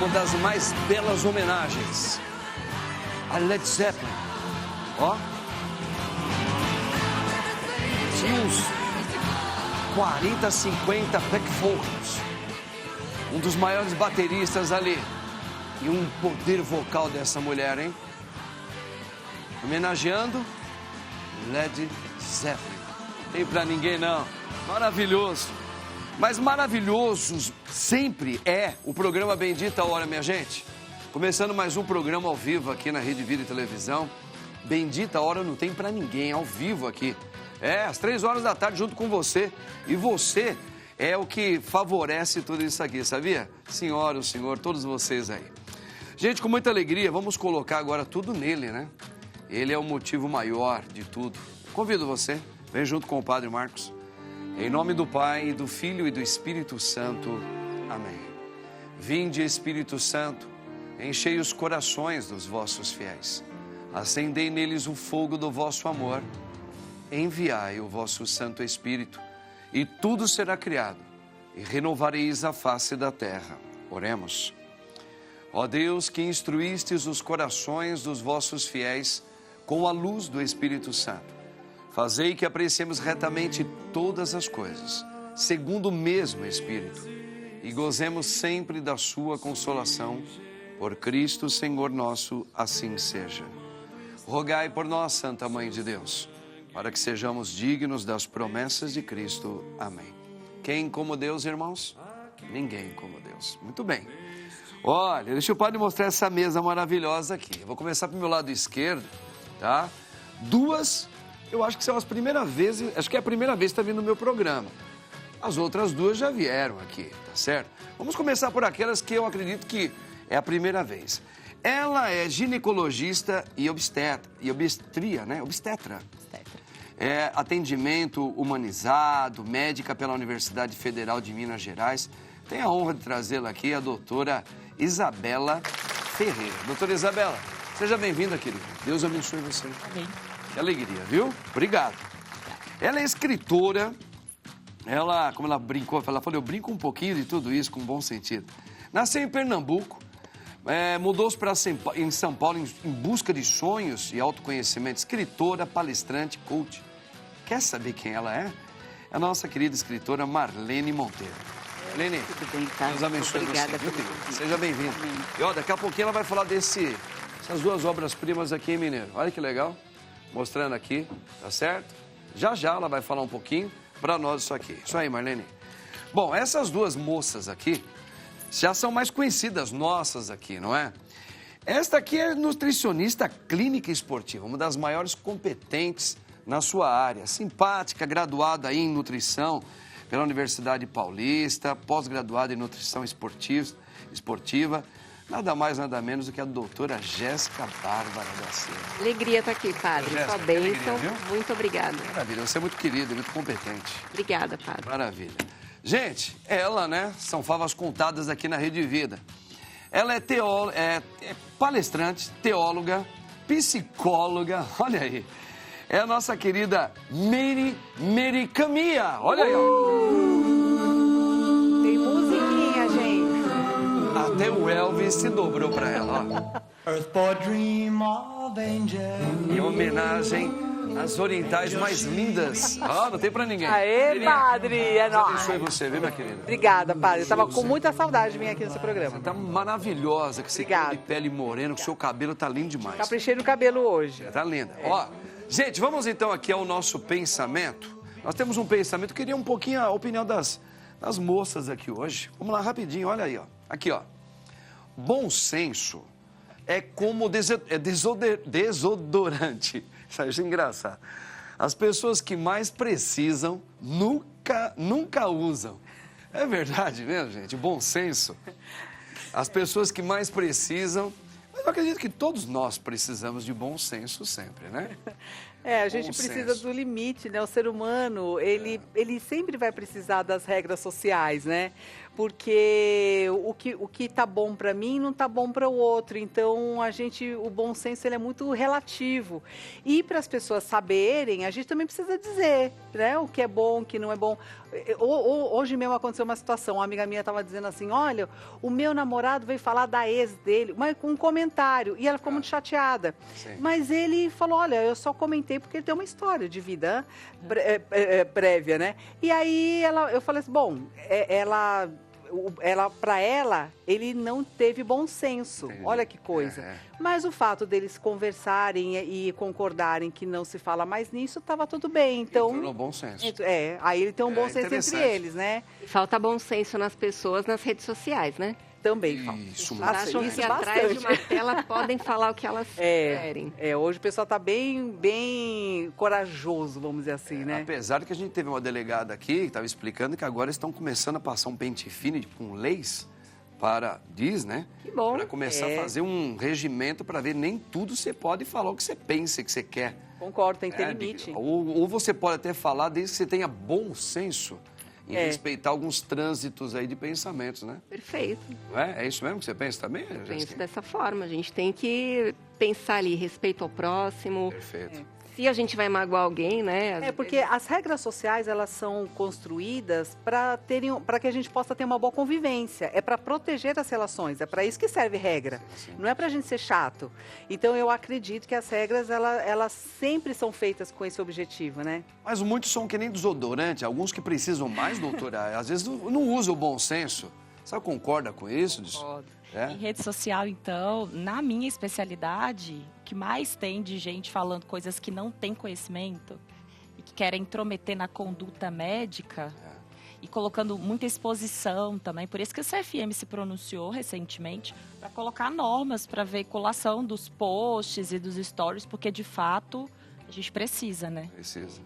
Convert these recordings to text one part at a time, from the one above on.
uma das mais belas homenagens a Led Zeppelin. Ó, tinha uns 40, 50 back vocals. Um dos maiores bateristas ali. E um poder vocal dessa mulher, hein? Homenageando Led Zeppelin. Tem pra ninguém, não. Maravilhoso. Mas maravilhoso sempre é o programa Bendita Hora, minha gente. Começando mais um programa ao vivo aqui na Rede Vida e Televisão. Bendita Hora não tem pra ninguém, ao vivo aqui. É, às 3 horas da tarde junto com você. E você é o que favorece tudo isso aqui, sabia? Senhora, o senhor, todos vocês aí. Gente, com muita alegria, vamos colocar agora tudo nele, né? Ele é o motivo maior de tudo. Convido você, vem junto com o Padre Marcos. Em nome do Pai, do Filho e do Espírito Santo. Amém. Vinde, Espírito Santo, enchei os corações dos vossos fiéis. Acendei neles o fogo do vosso amor. Enviai o vosso Santo Espírito, e tudo será criado, e renovareis a face da terra. Oremos. Ó Deus, que instruístes os corações dos vossos fiéis com a luz do Espírito Santo, fazei que apreciemos retamente todas as coisas, segundo o mesmo Espírito, e gozemos sempre da sua consolação. Por Cristo, Senhor nosso, assim seja. Rogai por nós, Santa Mãe de Deus, para que sejamos dignos das promessas de Cristo. Amém. Quem como Deus, irmãos? Ninguém como Deus. Muito bem. Olha, deixa o Padre mostrar essa mesa maravilhosa aqui. Eu vou começar pelo meu lado esquerdo, tá? Duas, eu acho que são as primeiras vezes, acho que é a primeira vez que está vindo no meu programa. As outras duas já vieram aqui, tá certo? Vamos começar por aquelas que eu acredito que é a primeira vez. Ela é ginecologista e obstetria, né? Obstetra. É atendimento humanizado, médica pela Universidade Federal de Minas Gerais. Tenho a honra de trazê-la aqui, a doutora Isabela Ferreira. Doutora Isabela, seja bem-vinda, querida. Deus abençoe você. Amém. Que alegria, viu? Obrigado. Ela é escritora, ela, como ela brincou, ela falou, eu brinco um pouquinho de tudo isso, com bom sentido. Nasceu em Pernambuco, mudou-se para em São Paulo em busca de sonhos e autoconhecimento. Escritora, palestrante, coach. Quer saber quem ela é? É a nossa querida escritora Marlene Monteiro. Marlene, tudo bem, tá? Deus abençoe Obrigada, você, viu, pelo querida? convite. Seja bem-vinda. E ó, daqui a pouquinho ela vai falar dessas duas obras-primas aqui, hein, Mineiro? Olha que legal. Mostrando aqui, tá certo? Já ela vai falar um pouquinho para nós isso aqui. Isso aí, Marlene. Bom, essas duas moças aqui já são mais conhecidas nossas aqui, não é? Esta aqui é nutricionista clínica esportiva, uma das maiores competentes na sua área. Simpática, graduada aí em nutrição pela Universidade Paulista, pós-graduada em nutrição esportiva. Nada mais, nada menos do que a doutora Jéssica Bárbara da Silva. Alegria estar aqui, padre. Jéssica, Sua que bênção. alegria, viu? Muito obrigada. Maravilha, você é muito querida, muito competente. Obrigada, padre. Maravilha. Gente, ela, né, são favas contadas aqui na Rede Vida. Ela é palestrante, teóloga, psicóloga, olha aí. É a nossa querida Meire Camia, olha aí, ó. Tem musiquinha, gente. Até o Elvis se dobrou pra ela, ó. Em homenagem às orientais mais lindas. Não tem pra ninguém. Aê, padre, é Deus nóis. abençoe você, viu, minha querida? Obrigada, padre. Eu tava com muita saudade de vir aqui no seu programa. Tá maravilhosa, que você tem Obrigada. de pele morena, que o seu cabelo tá lindo demais. Caprichei no cabelo hoje. Tá linda. Ó, gente, vamos então aqui ao nosso pensamento. Nós temos um pensamento, eu queria um pouquinho a opinião das moças aqui hoje. Vamos lá, rapidinho, olha aí, ó. Aqui, ó. Bom senso é como desodorante. Isso é engraçado. As pessoas que mais precisam nunca usam. É verdade mesmo, gente? Bom senso. As pessoas que mais precisam... Mas eu acredito que todos nós precisamos de bom senso sempre, né? A gente Bom precisa senso. do limite, né? O ser humano, ele sempre vai precisar das regras sociais, né? Porque o que tá bom para mim não tá bom para o outro. Então, o bom senso ele é muito relativo. E para as pessoas saberem, a gente também precisa dizer, né? O que é bom, o que não é bom. Hoje mesmo aconteceu uma situação, uma amiga minha estava dizendo assim, olha, o meu namorado veio falar da ex dele, mas com um comentário, e ela ficou muito chateada. Sim. Mas ele falou, olha, eu só comentei porque ele tem uma história de vida prévia, né? E aí eu falei assim, bom, para ela, ele não teve bom senso. Entendi. Olha que coisa. Mas o fato deles conversarem e concordarem que não se fala mais nisso, estava tudo bem. Então, Entrou no bom senso. aí ele tem um bom senso entre interessante. eles, né? Falta bom senso nas pessoas nas redes sociais, né? Também falta. Isso, Elas acham que atrás de uma tela podem falar o que elas querem. Hoje o pessoal está bem corajoso, vamos dizer assim, né? Apesar de que a gente teve uma delegada aqui que estava explicando que agora estão começando a passar um pente fino com leis diz, né? Que bom. Para começar a fazer um regimento para ver nem tudo você pode falar o que você pensa, que você quer. Concordo, tem que ter limite. Ou você pode até falar desde que você tenha bom senso em respeitar alguns trânsitos aí de pensamentos, né? Perfeito. Não é? É isso mesmo que você pensa também, Eu penso Jéssica? dessa forma. A gente tem que pensar ali, respeito ao próximo. Perfeito. Se a gente vai magoar alguém, né? Porque as regras sociais, elas são construídas para que a gente possa ter uma boa convivência. É para proteger as relações, é para isso que serve regra. Sim. Não é para a gente ser chato. Então, eu acredito que as regras, elas sempre são feitas com esse objetivo, né? Mas muitos são que nem desodorante, alguns que precisam mais, doutora, às vezes não usam o bom senso. Você concorda com isso? Em rede social, então, na minha especialidade, o que mais tem de gente falando coisas que não tem conhecimento e que querem intrometer na conduta médica e colocando muita exposição também. Por isso que o CFM se pronunciou recentemente para colocar normas para veiculação dos posts e dos stories, porque, de fato, a gente precisa, né? Precisa.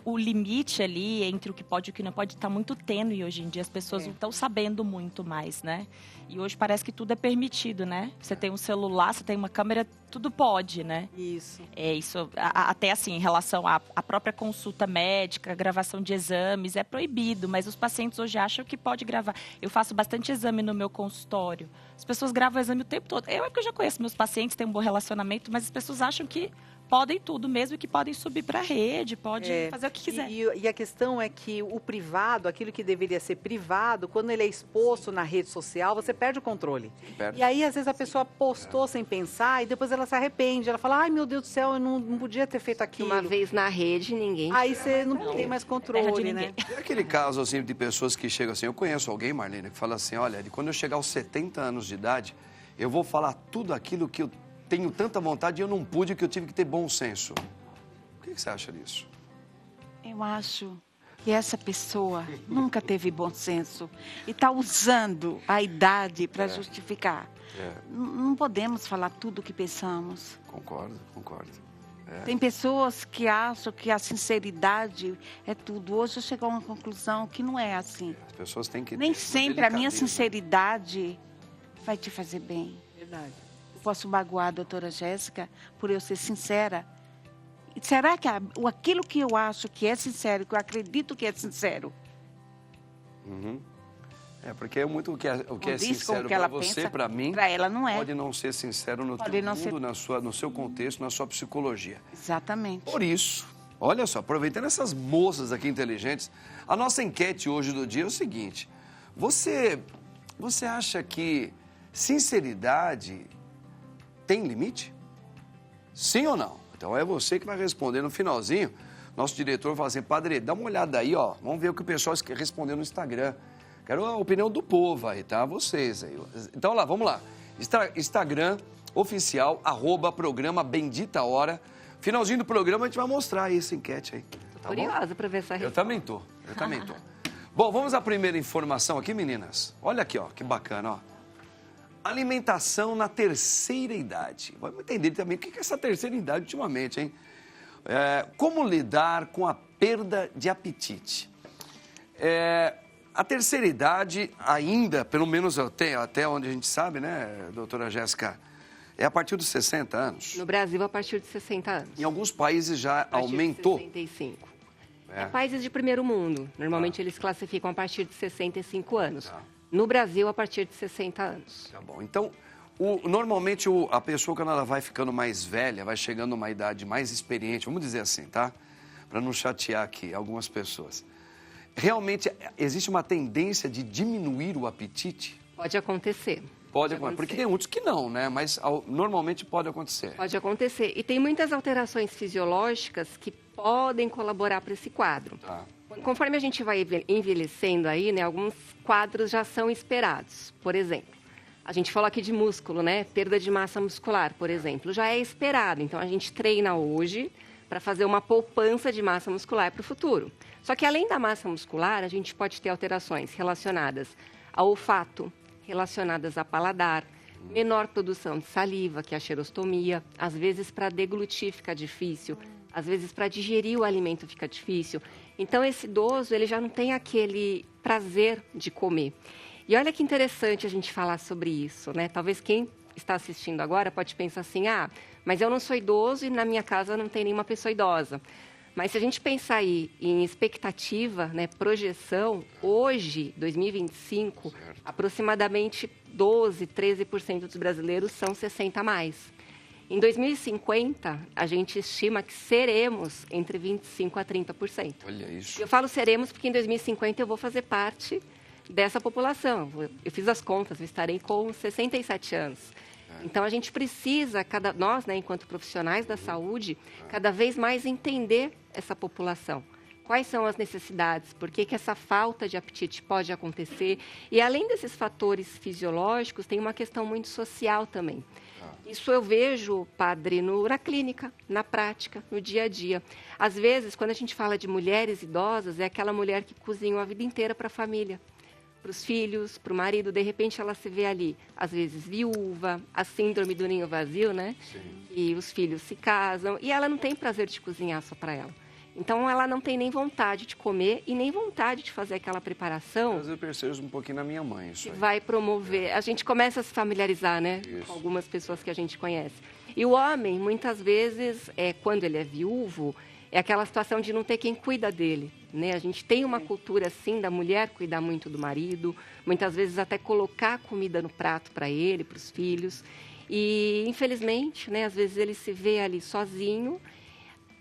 O limite ali entre o que pode e o que não pode está muito tênue hoje em dia. As pessoas não estão sabendo muito mais, né? E hoje parece que tudo é permitido, né? Você tem um celular, você tem uma câmera, tudo pode, né? Isso. Isso, até assim, em relação à própria consulta médica, gravação de exames, é proibido, mas os pacientes hoje acham que pode gravar. Eu faço bastante exame no meu consultório. As pessoas gravam o exame o tempo todo. É porque eu já conheço meus pacientes, tenho um bom relacionamento, mas as pessoas acham que podem tudo, mesmo que podem subir para a rede, pode fazer o que quiser. E a questão é que o privado, aquilo que deveria ser privado, quando ele é exposto na rede social, você perde o controle. E aí, às vezes, a pessoa postou sem pensar e depois ela se arrepende. Ela fala, ai, meu Deus do céu, eu não podia ter feito aquilo. Uma vez na rede, ninguém... Aí você não tem mais controle, né? E aquele caso, assim, de pessoas que chegam assim, eu conheço alguém, Marlene, que fala assim, olha, quando eu chegar aos 70 anos de idade, eu vou falar tudo aquilo que eu tenho tanta vontade e eu não pude, que eu tive que ter bom senso. O que você acha disso? Eu acho que essa pessoa nunca teve bom senso e está usando a idade para justificar. Não podemos falar tudo o que pensamos. Concordo. Tem pessoas que acham que a sinceridade é tudo. Hoje eu chego a uma conclusão que não é assim. As pessoas têm que Nem ter sempre a minha delicadeza. sinceridade vai te fazer bem. Verdade. Posso magoar a doutora Jéssica por eu ser sincera? Será que aquilo que eu acho que é sincero, que eu acredito que é sincero, Porque é muito o que é sincero para você, para mim, para ela não é. pode não ser sincero no Pode teu não mundo, ser. no seu contexto, na sua psicologia. Exatamente. Por isso, olha só, aproveitando essas moças aqui inteligentes, a nossa enquete hoje do dia é o seguinte: você acha que sinceridade tem limite? Sim ou não? Então é você que vai responder no finalzinho. Nosso diretor fala assim, padre, dá uma olhada aí, ó. Vamos ver o que o pessoal respondeu no Instagram. Quero a opinião do povo aí, tá? Vocês aí. Então lá, vamos lá. Instagram oficial, @programa Bendita Hora. Finalzinho do programa a gente vai mostrar aí essa enquete aí. Tá Curiosa para ver essa Eu resposta. também tô. Bom, vamos à primeira informação aqui, meninas. Olha aqui, ó, que bacana, ó. Alimentação na terceira idade. Vamos entender também o que é essa terceira idade ultimamente, hein? Como lidar com a perda de apetite? A terceira idade ainda, pelo menos até onde a gente sabe, né, doutora Jéssica, É a partir dos 60 anos? No Brasil, a partir de 60 anos. Em alguns países já A partir aumentou. de 65. Países de primeiro mundo. Normalmente eles classificam a partir de 65 anos. No Brasil, a partir de 60 anos. Tá bom. Então, normalmente a pessoa, quando ela vai ficando mais velha, vai chegando numa idade mais experiente, vamos dizer assim, tá? Para não chatear aqui algumas pessoas. Realmente, existe uma tendência de diminuir o apetite? Pode acontecer. Pode acontecer. Porque tem muitos que não, né? Mas normalmente pode acontecer. Pode acontecer. E tem muitas alterações fisiológicas que podem colaborar para esse quadro. Tá. Conforme a gente vai envelhecendo aí, né, alguns quadros já são esperados. Por exemplo, a gente falou aqui de músculo, né? Perda de massa muscular, por exemplo, já é esperado. Então, a gente treina hoje para fazer uma poupança de massa muscular para o futuro. Só que, além da massa muscular, a gente pode ter alterações relacionadas ao olfato, relacionadas a paladar, menor produção de saliva, que é a xerostomia, às vezes para deglutir fica difícil, às vezes para digerir o alimento fica difícil. Então, esse idoso, ele já não tem aquele prazer de comer. E olha que interessante a gente falar sobre isso, né? Talvez quem está assistindo agora pode pensar assim, mas eu não sou idoso e na minha casa não tem nenhuma pessoa idosa. Mas se a gente pensar aí em expectativa, né, projeção, hoje, 2025, aproximadamente 12%, 13% dos brasileiros são 60 a mais. Em 2050, a gente estima que seremos entre 25% a 30%. Olha isso. Eu falo seremos porque em 2050 eu vou fazer parte dessa população. Eu fiz as contas, eu estarei com 67 anos. Então, a gente precisa, nós, né, enquanto profissionais da saúde, cada vez mais entender essa população. Quais são as necessidades? Por que essa falta de apetite pode acontecer? E, além desses fatores fisiológicos, tem uma questão muito social também. Isso eu vejo, padre, na clínica, na prática, no dia a dia. Às vezes, quando a gente fala de mulheres idosas, é aquela mulher que cozinhou a vida inteira para a família, para os filhos, para o marido. De repente, ela se vê ali, às vezes viúva, a síndrome do ninho vazio, né? Sim. E os filhos se casam e ela não tem prazer de cozinhar só para ela. Então, ela não tem nem vontade de comer e nem vontade de fazer aquela preparação. Mas eu percebo um pouquinho na minha mãe isso aí. Que vai promover. A gente começa a se familiarizar, né? Isso. Com algumas pessoas que a gente conhece. E o homem, muitas vezes, quando ele é viúvo, é aquela situação de não ter quem cuida dele, né? A gente tem uma cultura, assim, da mulher cuidar muito do marido, muitas vezes até colocar comida no prato para ele, para os filhos. E, infelizmente, né, às vezes ele se vê ali sozinho.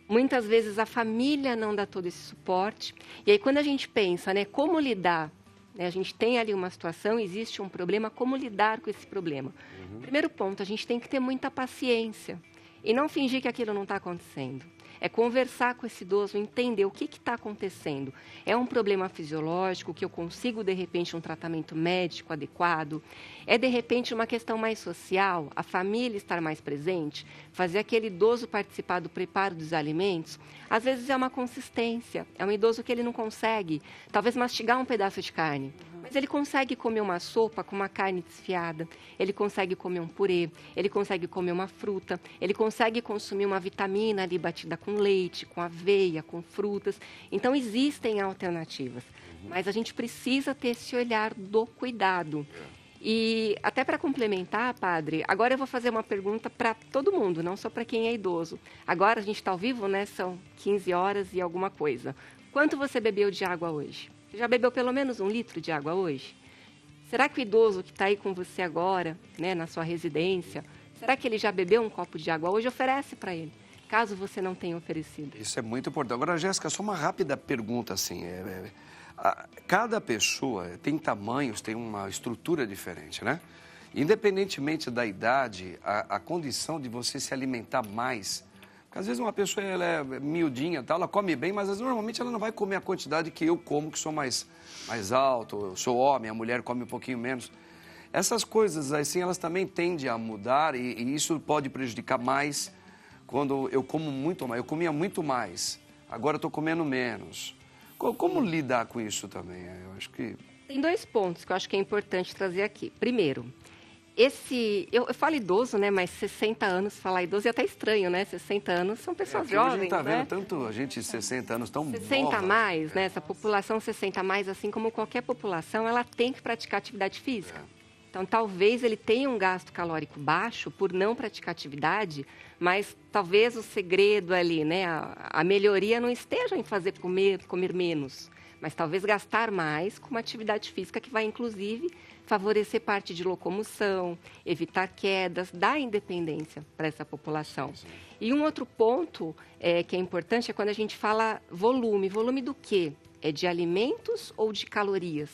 Muitas vezes a família não dá todo esse suporte. E aí, quando a gente pensa, né, como lidar, né, a gente tem ali uma situação, existe um problema, como lidar com esse problema? Primeiro ponto, a gente tem que ter muita paciência e não fingir que aquilo não está acontecendo. É conversar com esse idoso, entender o que está acontecendo. É um problema fisiológico que eu consigo, de repente, um tratamento médico adequado? É, de repente, uma questão mais social? A família estar mais presente? Fazer aquele idoso participar do preparo dos alimentos? Às vezes é uma consistência. É um idoso que ele não consegue, talvez, mastigar um pedaço de carne. Mas ele consegue comer uma sopa com uma carne desfiada, ele consegue comer um purê, ele consegue comer uma fruta, ele consegue consumir uma vitamina ali batida com leite, com aveia, com frutas. Então, existem alternativas, mas a gente precisa ter esse olhar do cuidado. E até para complementar, padre, agora eu vou fazer uma pergunta para todo mundo, não só para quem é idoso. Agora a gente está ao vivo, né? São 15 horas e alguma coisa. Quanto você bebeu de água hoje? Você já bebeu pelo menos 1 litro de água hoje? Será que o idoso que está aí com você agora, né, na sua residência, será que ele já bebeu um copo de água hoje? Oferece para ele, caso você não tenha oferecido. Isso é muito importante. Agora, Jéssica, só uma rápida pergunta, assim. Cada pessoa tem tamanhos, tem uma estrutura diferente, né? Independentemente da idade, a condição de você se alimentar mais. Porque às vezes uma pessoa ela é miudinha, tá? Ela come bem, mas normalmente ela não vai comer a quantidade que eu como, que sou mais alto, eu sou homem, a mulher come um pouquinho menos. Essas coisas, assim, elas também tendem a mudar e isso pode prejudicar mais quando eu como muito mais. Eu comia muito mais, agora estou comendo menos. Como lidar com isso também? Eu acho que... Tem 2 pontos que eu acho que é importante trazer aqui. Primeiro, eu falo idoso, né? Mas 60 anos, falar idoso é até estranho, né? 60 anos são pessoas jovens, a gente está vendo né? tanto a gente de 60 anos tão 60 nova. a mais, né? Essa população 60 a mais, assim como qualquer população, ela tem que praticar atividade física. Então, talvez ele tenha um gasto calórico baixo por não praticar atividade, mas talvez o segredo ali, né, a melhoria não esteja em fazer comer menos, mas talvez gastar mais com uma atividade física que vai, inclusive, favorecer parte de locomoção, evitar quedas, dar independência para essa população. Sim. E um outro ponto que é importante é quando a gente fala volume. Volume do quê? É de alimentos ou de calorias?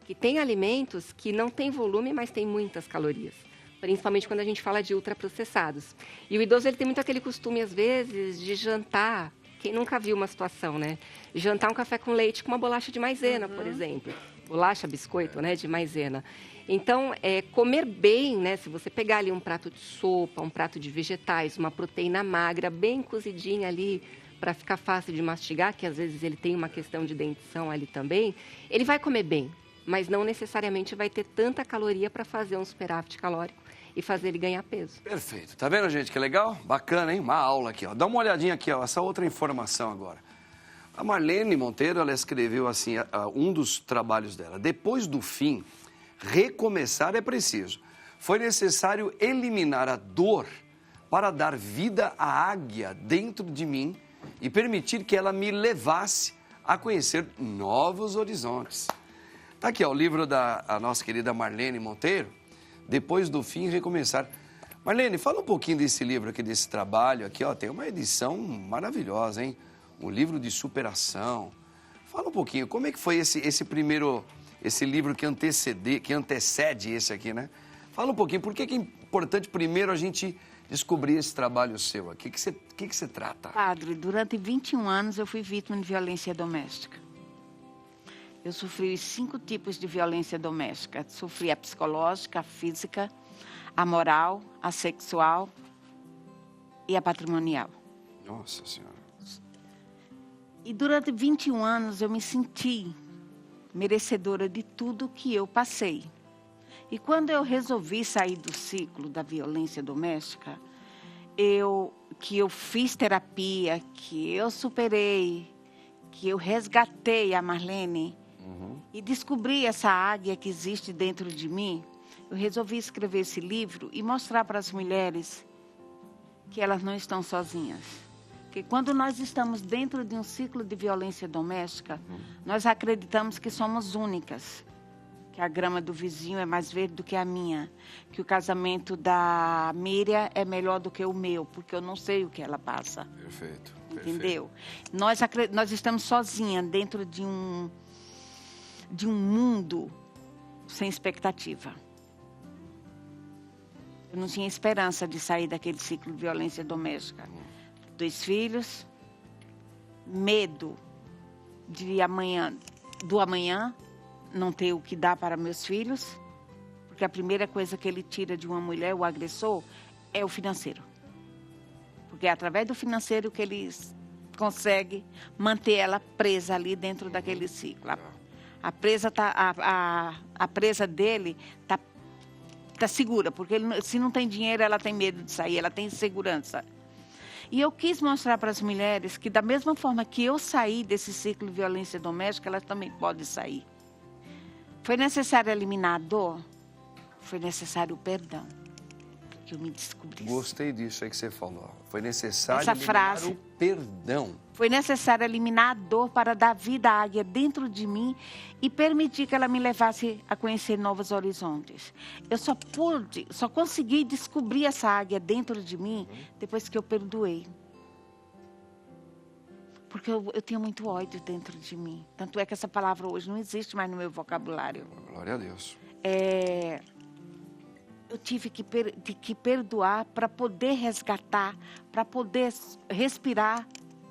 Que tem alimentos que não têm volume, mas têm muitas calorias. Principalmente quando a gente fala de ultraprocessados. E o idoso ele tem muito aquele costume, às vezes, de jantar. Quem nunca viu uma situação, né? Jantar um café com leite com uma bolacha de maisena, por exemplo. Bolacha, biscoito, né? De maisena. Então, comer bem, né? Se você pegar ali um prato de sopa, um prato de vegetais, uma proteína magra, bem cozidinha ali, para ficar fácil de mastigar, que às vezes ele tem uma questão de dentição ali também, ele vai comer bem, mas não necessariamente vai ter tanta caloria para fazer um superávit calórico e fazer ele ganhar peso. Perfeito. Tá vendo, gente, que legal? Bacana, hein? Uma aula aqui, ó. Dá uma olhadinha aqui, ó, essa outra informação agora. A Marlene Monteiro, ela escreveu assim, um dos trabalhos dela. Depois do fim, recomeçar é preciso. Foi necessário eliminar a dor para dar vida à águia dentro de mim e permitir que ela me levasse a conhecer novos horizontes. Tá aqui, ó, o livro da nossa querida Marlene Monteiro, Depois do Fim, Recomeçar. Marlene, fala um pouquinho desse livro aqui, desse trabalho aqui, ó, tem uma edição maravilhosa, hein? Um livro de superação. Fala um pouquinho, como é que foi esse livro que antecede esse aqui, né? Fala um pouquinho, por que é importante primeiro a gente descobrir esse trabalho seu? O que você trata? Padre, durante 21 anos eu fui vítima de violência doméstica. Eu sofri 5 tipos de violência doméstica. Sofri a psicológica, a física, a moral, a sexual e a patrimonial. Nossa Senhora. E durante 21 anos eu me senti merecedora de tudo que eu passei. E quando eu resolvi sair do ciclo da violência doméstica, que eu fiz terapia, que eu superei, que eu resgatei a Marlene e descobri essa águia que existe dentro de mim, eu resolvi escrever esse livro e mostrar para as mulheres que elas não estão sozinhas. Porque quando nós estamos dentro de um ciclo de violência doméstica, nós acreditamos que somos únicas. Que a grama do vizinho é mais verde do que a minha. Que o casamento da Miriam é melhor do que o meu, porque eu não sei o que ela passa. Perfeito. Entendeu? Nós estamos sozinhas dentro de um mundo sem expectativa. Eu não tinha esperança de sair daquele ciclo de violência doméstica. 2 filhos, medo do amanhã, não ter o que dar para meus filhos, porque a primeira coisa que ele tira de uma mulher, o agressor, é o financeiro. Porque é através do financeiro que ele consegue manter ela presa ali dentro daquele ciclo. A presa dele tá segura, porque se não tem dinheiro, ela tem medo de sair, ela tem insegurança. E eu quis mostrar para as mulheres que da mesma forma que eu saí desse ciclo de violência doméstica, elas também podem sair. Foi necessário eliminar a dor? Foi necessário o perdão. Que eu me descobrisse. Gostei disso aí que você falou. Foi necessário essa eliminar frase, o perdão. Foi necessário eliminar a dor para dar vida à águia dentro de mim e permitir que ela me levasse a conhecer novos horizontes. Eu só consegui descobrir essa águia dentro de mim depois que eu perdoei. Porque eu tinha muito ódio dentro de mim. Tanto é que essa palavra hoje não existe mais no meu vocabulário. Glória a Deus. Eu tive que perdoar para poder resgatar, para poder respirar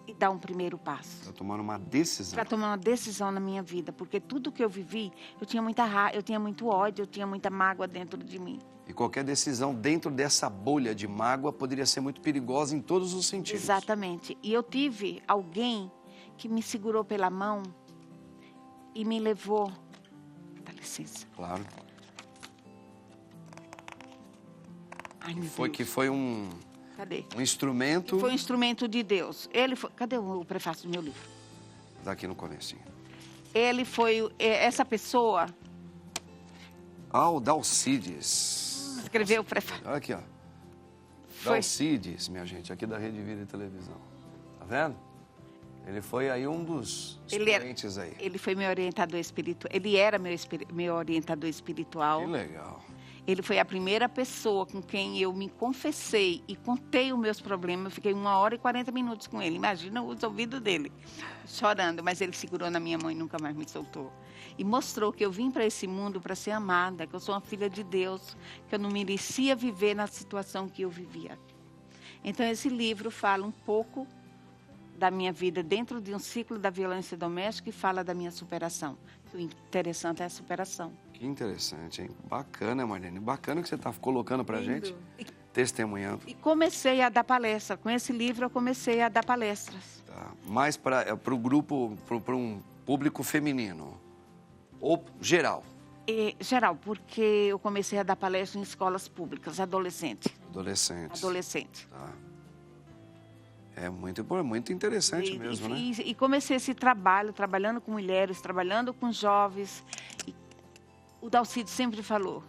e dar um primeiro passo. Para tomar uma decisão. Para tomar uma decisão na minha vida. Porque tudo que eu vivi, eu tinha muita raiva, eu tinha muito ódio, eu tinha muita mágoa dentro de mim. E qualquer decisão dentro dessa bolha de mágoa poderia ser muito perigosa em todos os sentidos. Exatamente. E eu tive alguém que me segurou pela mão e me levou. Dá licença. Claro. Ai, meu Foi Deus. que foi um... Cadê? Um instrumento... Foi um instrumento de Deus. Ele foi... Cadê o prefácio do meu livro? Daqui no comecinho. Ele foi... Essa pessoa... Ah, o Dalcides. Escreveu o prefácio. Olha aqui, ó. Foi. Dalcides, minha gente, aqui da Rede Vida e Televisão. Tá vendo? Ele foi aí um dos expoentes aí. Ele foi meu orientador espiritual. Ele era meu orientador espiritual. Que legal. Ele foi a primeira pessoa com quem eu me confessei e contei os meus problemas. Eu fiquei 1h40 com ele. Imagina os ouvidos dele, chorando. Mas ele segurou na minha mão e nunca mais me soltou. E mostrou que eu vim para esse mundo para ser amada, que eu sou uma filha de Deus, que eu não merecia viver na situação que eu vivia. Então, esse livro fala um pouco da minha vida dentro de um ciclo da violência doméstica e fala da minha superação. O interessante é a superação. Que interessante, hein? Bacana, Marlene. Bacana que você está colocando pra gente, testemunhando. E comecei a dar palestra. Com esse livro eu comecei a dar palestras. Tá. Mais para o grupo, para um público feminino? Ou geral? Geral, porque eu comecei a dar palestra em escolas públicas, adolescente. Adolescente. Tá. É muito interessante mesmo, né? E comecei esse trabalho, trabalhando com mulheres, trabalhando com jovens. E o Dalcides sempre falou,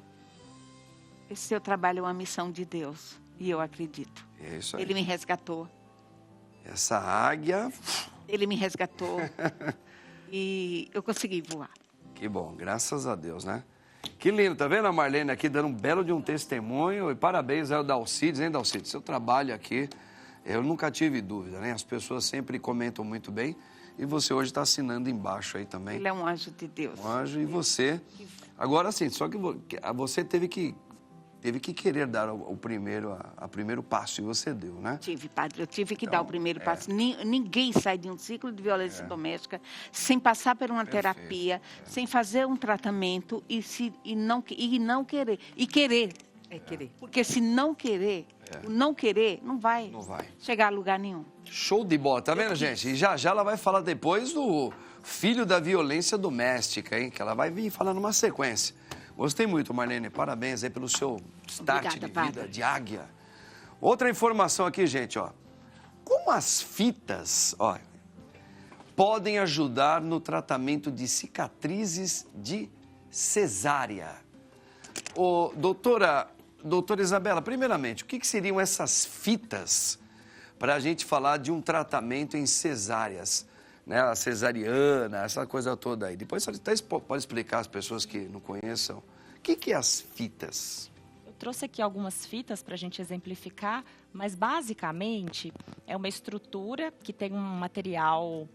esse seu trabalho é uma missão de Deus. E eu acredito. É isso aí. Ele me resgatou. Essa águia... Ele me resgatou. E eu consegui voar. Que bom, graças a Deus, né? Que lindo, tá vendo a Marlene aqui dando um belo de um testemunho? E parabéns ao Dalcides, hein, Dalcides? Seu trabalho aqui... Eu nunca tive dúvida, né? As pessoas sempre comentam muito bem. E você hoje está assinando embaixo aí também. Ele é um anjo de Deus. Um anjo. E você... Agora sim, só que você teve que querer dar o primeiro passo. E você deu, né? Padre. Eu tive que dar o primeiro passo. Ninguém sai de um ciclo de violência doméstica sem passar por uma terapia, sem fazer um tratamento e não querer. E querer. É querer. Porque se não querer, o não querer não vai chegar a lugar nenhum. Show de bola, tá vendo, gente? E já ela vai falar depois do filho da violência doméstica, hein? Que ela vai vir falar numa sequência. Gostei muito, Marlene. Parabéns aí pelo seu start de vida, padre. De águia. Outra informação aqui, gente, ó. Como as fitas, ó, podem ajudar no tratamento de cicatrizes de cesárea? Ô, doutora Isabela, primeiramente, o que seriam essas fitas para a gente falar de um tratamento em cesáreas? Né? A cesariana, essa coisa toda aí. Depois você pode explicar às pessoas que não conheçam. O que é as fitas? Eu trouxe aqui algumas fitas para a gente exemplificar, mas basicamente é uma estrutura que tem um material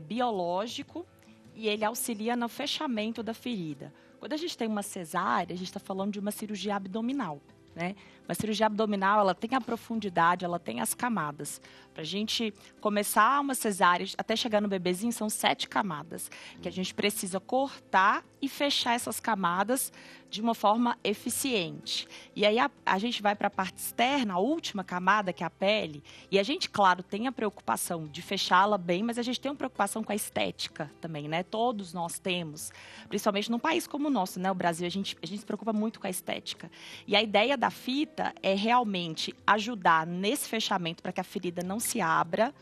biológico e ele auxilia no fechamento da ferida. Quando a gente tem uma cesárea, a gente está falando de uma cirurgia abdominal, né? Uma cirurgia abdominal, ela tem a profundidade, ela tem as camadas. Para a gente começar uma cesárea, até chegar no bebezinho, são 7 camadas, que a gente precisa cortar e fechar essas camadas de uma forma eficiente. E aí a gente vai para a parte externa, a última camada, que é a pele, e a gente, claro, tem a preocupação de fechá-la bem, mas a gente tem uma preocupação com a estética também, né? Todos nós temos, principalmente num país como o nosso, né? O Brasil, a gente se preocupa muito com a estética. E a ideia da fita é realmente ajudar nesse fechamento para que a ferida não se abra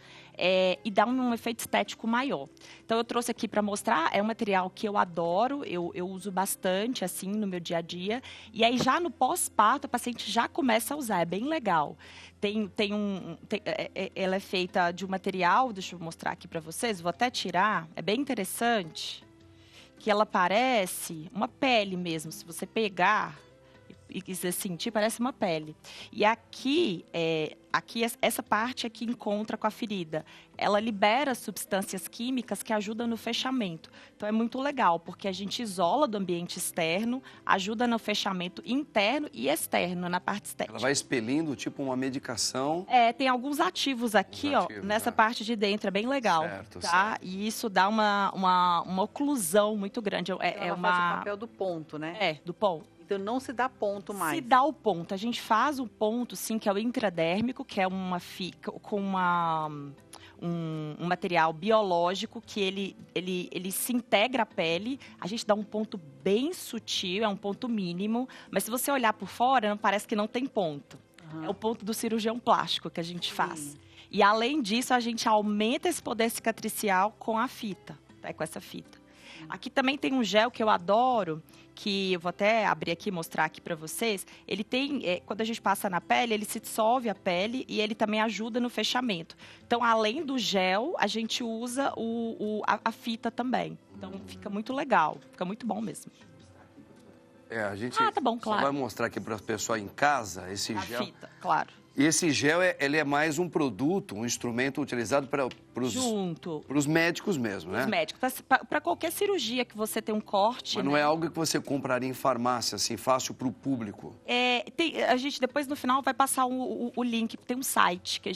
e dar um efeito estético maior. Então, eu trouxe aqui para mostrar, é um material que eu adoro, eu uso bastante, assim, no meu dia a dia. E aí, já no pós-parto, a paciente já começa a usar, é bem legal. Ela é feita de um material, deixa eu mostrar aqui para vocês, vou até tirar, é bem interessante, que ela parece uma pele mesmo, se você pegar e quiser sentir, parece uma pele. E aqui essa parte aqui encontra com a ferida. Ela libera substâncias químicas que ajudam no fechamento. Então, é muito legal, porque a gente isola do ambiente externo, ajuda no fechamento interno e externo, na parte estética. Ela vai expelindo, tipo uma medicação. Tem alguns ativos aqui, nessa parte de dentro, é bem legal. Certo. E isso dá uma oclusão muito grande. Ela faz o papel do ponto, né? Do ponto. Então, não se dá ponto mais. Se dá o ponto. A gente faz o ponto, sim, que é o intradérmico, que é uma fica com um material biológico que ele se integra à pele. A gente dá um ponto bem sutil, é um ponto mínimo. Mas se você olhar por fora, parece que não tem ponto. É o ponto do cirurgião plástico que a gente faz. E, além disso, a gente aumenta esse poder cicatricial com a fita, com essa fita. Aqui também tem um gel que eu adoro, que eu vou até abrir aqui e mostrar aqui para vocês. Ele tem, quando a gente passa na pele, ele se dissolve a pele e ele também ajuda no fechamento. Então, além do gel, a gente usa a fita também. Então, fica muito legal, fica muito bom mesmo. A gente tá bom, claro. só vai mostrar aqui para as pessoas em casa esse gel. A fita, claro. E esse gel, ele é mais um produto, um instrumento utilizado para os médicos mesmo, né? Os médicos. Para qualquer cirurgia que você tem um corte... Mas não é algo que você compraria em farmácia, assim, fácil para o público? A gente, depois, no final, vai passar o link. Tem um site que a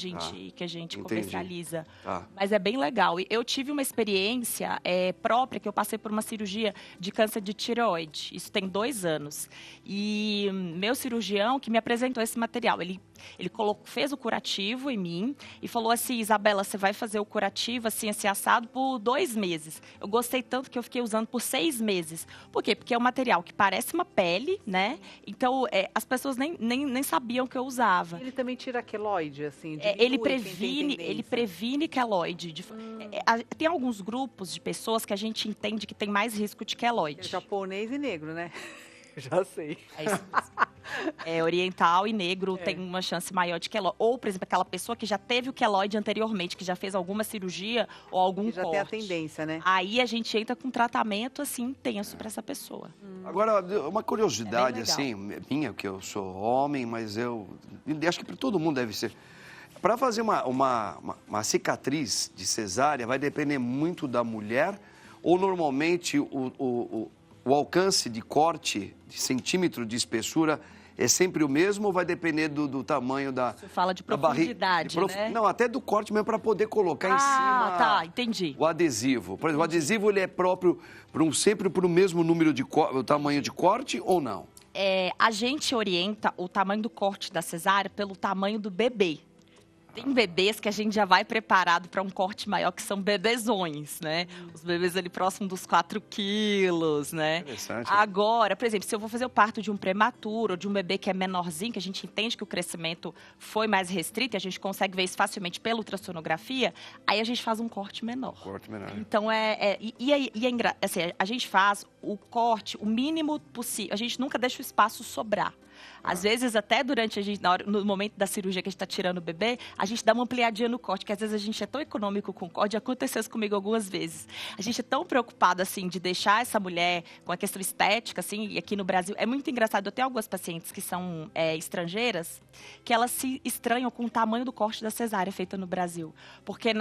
gente comercializa. Mas é bem legal. Eu tive uma experiência própria, que eu passei por uma cirurgia de câncer de tireoide. Isso tem 2 anos. E meu cirurgião, que me apresentou esse material, ele fez o curativo em mim e falou assim: Isabela, você vai fazer o curativo assim assado por 2 meses. Eu gostei tanto que eu fiquei usando por 6 meses. Por quê? Porque é um material que parece uma pele, né? Então, as pessoas nem sabiam que eu usava. Ele também tira queloide, assim? Ele previne queloide. Tem alguns grupos de pessoas que a gente entende que tem mais risco de queloide. É japonês e negro, né? Já sei. É isso mesmo. Oriental e negro tem uma chance maior de queloide. Ou, por exemplo, aquela pessoa que já teve o queloide anteriormente, que já fez alguma cirurgia ou algum corte. Já tem a tendência, né? Aí a gente entra com um tratamento, assim, intenso para essa pessoa. Agora, uma curiosidade, assim, minha, que eu sou homem, mas eu acho que para todo mundo deve ser. Para fazer uma cicatriz de cesárea, vai depender muito da mulher ou normalmente o alcance de corte, de centímetro de espessura, é sempre o mesmo ou vai depender do tamanho da Você fala de profundidade, né? Não, até do corte mesmo para poder colocar em cima entendi. O adesivo. Por exemplo, o adesivo ele é próprio sempre para o mesmo número o tamanho de corte ou não? A gente orienta o tamanho do corte da cesárea pelo tamanho do bebê. Tem bebês que a gente já vai preparado para um corte maior, que são bebezões, né? Os bebês ali próximo dos 4 quilos, né? Interessante. Agora, por exemplo, se eu vou fazer o parto de um prematuro, ou de um bebê que é menorzinho, que a gente entende que o crescimento foi mais restrito, e a gente consegue ver isso facilmente pela ultrassonografia, aí a gente faz um corte menor. Então, assim, a gente faz o corte, o mínimo possível. A gente nunca deixa o espaço sobrar. Às vezes, até durante no momento da cirurgia que a gente está tirando o bebê, a gente dá uma ampliadinha no corte, que às vezes a gente é tão econômico com o corte, já aconteceu isso comigo algumas vezes. A gente é tão preocupado, assim, de deixar essa mulher com a questão estética, assim, e aqui no Brasil, é muito engraçado. Eu tenho algumas pacientes que são estrangeiras, que elas se estranham com o tamanho do corte da cesárea feita no Brasil. Porque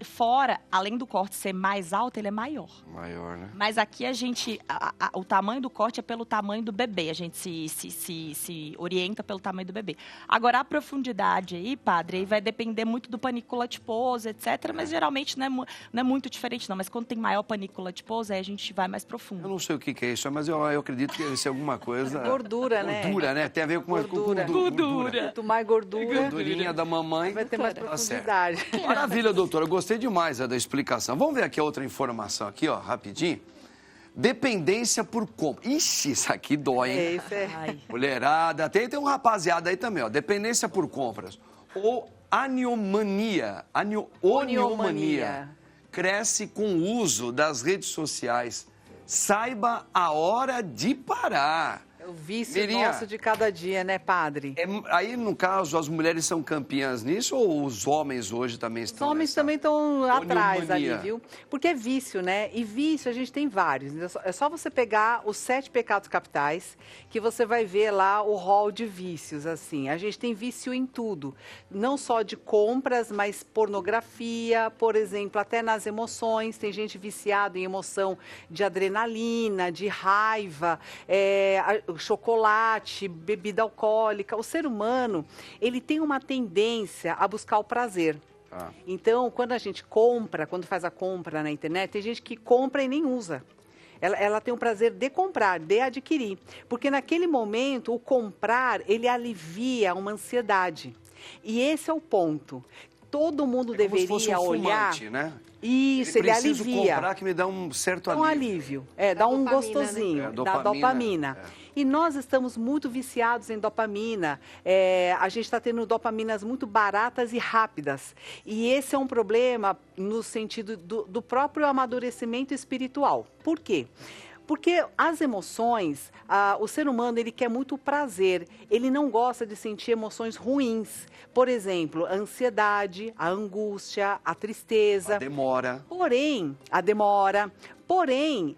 fora, além do corte ser mais alto, ele é maior. Maior, né? Mas aqui o tamanho do corte é pelo tamanho do bebê. A gente se orienta pelo tamanho do bebê. Agora, a profundidade aí, padre, aí vai depender muito do panícula adiposa, etc. Mas geralmente não é muito diferente, não. Mas quando tem maior panícula adiposa, aí a gente vai mais profundo. Eu não sei o que é isso, mas eu acredito que deve ser alguma coisa... Gordura, né? Gordura, né? Tem a ver com gordura. Gordura. Mais gordura. Gordurinha da mamãe. Vai ter mais profundidade. Maravilha, doutora. Eu gostei demais da explicação. Vamos ver aqui a outra informação aqui, ó, rapidinho. Dependência por compra. Ixi, isso aqui dói, hein? Isso é. Mulherada. Tem um rapaziada aí também, ó. Dependência por compras. Ou oniomania. Oniomania. Cresce com o uso das redes sociais. Saiba a hora de parar. É o vício nosso de cada dia, né, padre? Aí, no caso, as mulheres são campeãs nisso ou os homens hoje também estão? Os homens também estão atrás ali, viu? Porque é vício, né? E vício a gente tem vários. É só você pegar os 7 pecados capitais que você vai ver lá o rol de vícios, assim. A gente tem vício em tudo. Não só de compras, mas pornografia, por exemplo, até nas emoções. Tem gente viciada em emoção de adrenalina, de raiva, chocolate, bebida alcoólica. O ser humano, ele tem uma tendência a buscar o prazer. Então, quando a gente compra, quando faz a compra na internet, tem gente que compra e nem usa. Ela tem o prazer de comprar, de adquirir. Porque naquele momento, o comprar, ele alivia uma ansiedade. E esse é o ponto. Todo mundo deveria como se fosse um olhar... fumante, né? Isso, ele alivia. Comprar que me dá um certo alívio. Dá um gostosinho, né? dá dopamina. E nós estamos muito viciados em dopamina. A gente está tendo dopaminas muito baratas e rápidas. E esse é um problema no sentido do próprio amadurecimento espiritual. Por quê? Porque as emoções, o ser humano, ele quer muito prazer, ele não gosta de sentir emoções ruins. Por exemplo, a ansiedade, a angústia, a tristeza. A demora. Porém,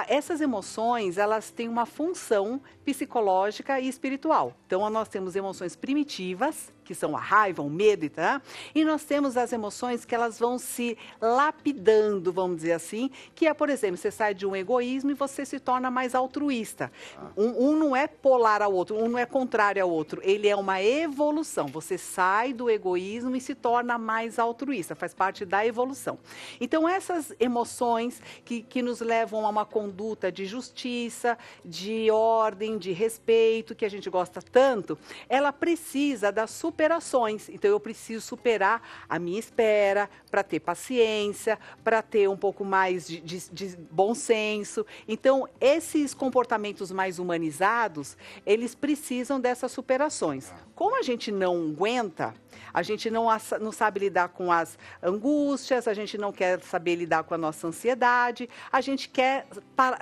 essas emoções, elas têm uma função psicológica e espiritual. Então, nós temos emoções primitivas, que são a raiva, o medo, tá? E nós temos as emoções que elas vão se lapidando, vamos dizer assim, que é, por exemplo, você sai de um egoísmo e você se torna mais altruísta. Um não é polar ao outro, um não é contrário ao outro, ele é uma evolução. Você sai do egoísmo e se torna mais altruísta, faz parte da evolução. Então, essas emoções que nos levam a uma conduta de justiça, de ordem, de respeito, que a gente gosta tanto, ela precisa das superações. Então, eu preciso superar a minha espera para ter paciência, para ter um pouco mais de bom senso. Então, esses comportamentos mais humanizados, eles precisam dessas superações. Como a gente não aguenta, a gente não sabe lidar com as angústias, a gente não quer saber lidar com a nossa ansiedade, a gente quer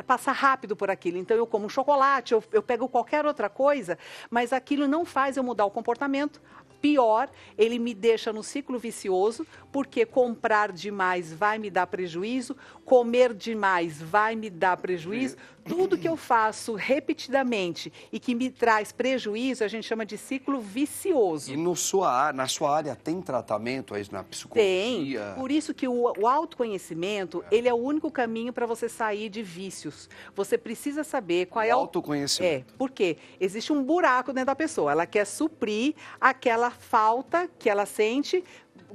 passar rápido por aquilo. Então, eu como um chocolate, eu pego qualquer outra coisa, mas aquilo não faz eu mudar o comportamento. Pior, ele me deixa no ciclo vicioso, porque comprar demais vai me dar prejuízo, comer demais vai me dar prejuízo. Tudo que eu faço repetidamente e que me traz prejuízo, a gente chama de ciclo vicioso. E na sua área tem tratamento aí na psicologia? Tem. Por isso que o autoconhecimento, ele é o único caminho para você sair de vícios. Você precisa saber qual é o autoconhecimento. Porque existe um buraco dentro da pessoa. Ela quer suprir aquela falta que ela sente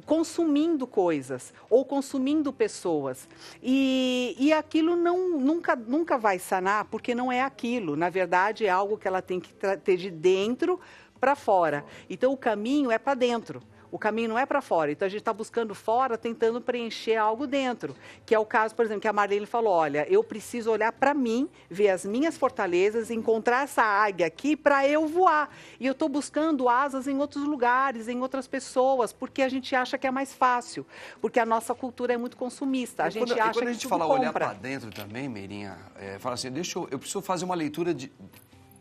consumindo coisas ou consumindo pessoas. E aquilo nunca vai sanar, porque não é aquilo. Na verdade, é algo que ela tem que ter de dentro para fora. Então, o caminho é para dentro. O caminho não é para fora. Então, a gente está buscando fora, tentando preencher algo dentro. Que é o caso, por exemplo, que a Marlene falou, olha, eu preciso olhar para mim, ver as minhas fortalezas, encontrar essa águia aqui para eu voar. E eu estou buscando asas em outros lugares, em outras pessoas, porque a gente acha que é mais fácil. Porque a nossa cultura é muito consumista. A gente acha quando a gente que fala tudo olhar compra. para dentro também, Meirinha, fala assim, eu preciso fazer uma leitura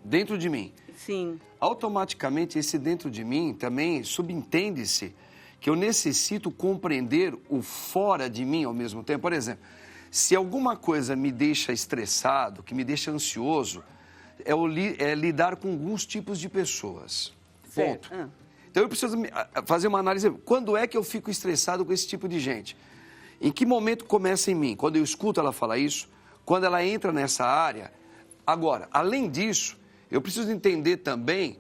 dentro de mim. Sim. Automaticamente, esse dentro de mim também subentende-se que eu necessito compreender o fora de mim ao mesmo tempo. Por exemplo, se alguma coisa me deixa estressado, que me deixa ansioso, é lidar com alguns tipos de pessoas. Ponto. Então, eu preciso fazer uma análise. Quando é que eu fico estressado com esse tipo de gente? Em que momento começa em mim? Quando eu escuto ela falar isso? Quando ela entra nessa área? Agora, além disso, eu preciso entender também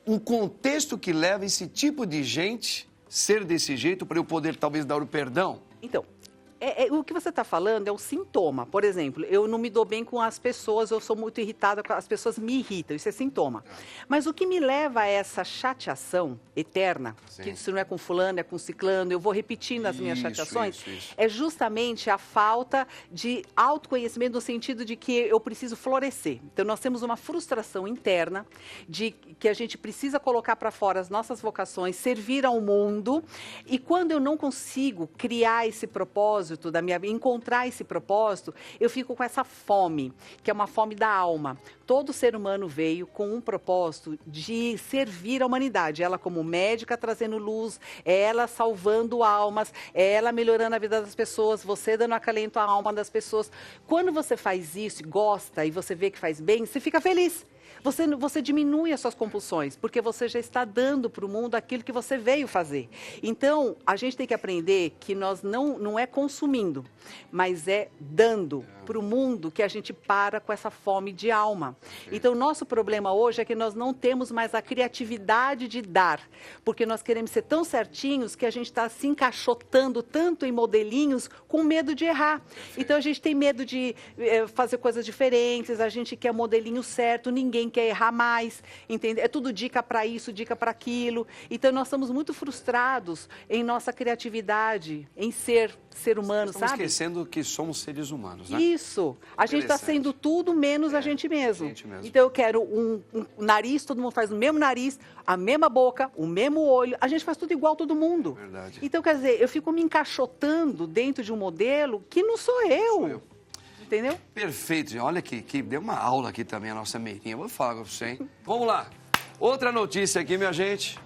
um contexto que leva esse tipo de gente ser desse jeito para eu poder talvez dar o perdão. Então, o que você está falando é o sintoma. Por exemplo, eu não me dou bem com as pessoas, eu sou muito irritada, as pessoas me irritam, isso é sintoma. Mas o que me leva a essa chateação eterna, que isso não é com fulano, é com ciclano, eu vou repetindo as minhas chateações, é justamente a falta de autoconhecimento no sentido de que eu preciso florescer. Então, nós temos uma frustração interna de que a gente precisa colocar para fora as nossas vocações, servir ao mundo, e quando eu não consigo criar esse propósito, encontrar esse propósito, eu fico com essa fome, que é uma fome da alma. Todo ser humano veio com um propósito de servir a humanidade. Ela como médica trazendo luz, ela salvando almas, ela melhorando a vida das pessoas, você dando acalento à alma das pessoas. Quando você faz isso, gosta e você vê que faz bem, você fica feliz. Você diminui as suas compulsões, porque você já está dando para o mundo aquilo que você veio fazer. Então, a gente tem que aprender que nós não é consumindo, mas é dando para o mundo que a gente para com essa fome de alma. Então, o nosso problema hoje é que nós não temos mais a criatividade de dar, porque nós queremos ser tão certinhos que a gente está se encaixotando tanto em modelinhos com medo de errar. Então, a gente tem medo de fazer coisas diferentes, a gente quer modelinho certo, ninguém quer errar mais, entende? É tudo dica para isso, dica para aquilo. Então, nós estamos muito frustrados em nossa criatividade, em ser humano, Estamos sabe? esquecendo que somos seres humanos, né? isso. A gente está Interessante. sendo tudo menos a gente mesmo. gente mesmo. Então eu quero um nariz, todo mundo faz o mesmo nariz, a mesma boca, o mesmo olho. A gente faz tudo igual todo mundo. Verdade. Então, quer dizer, eu fico me encaixotando dentro de um modelo que não sou eu. Sou eu. Entendeu? Perfeito, gente. Olha aqui, que deu uma aula aqui também a nossa Meirinha. Vou falar com você, hein? Vamos lá. Outra notícia aqui, minha gente.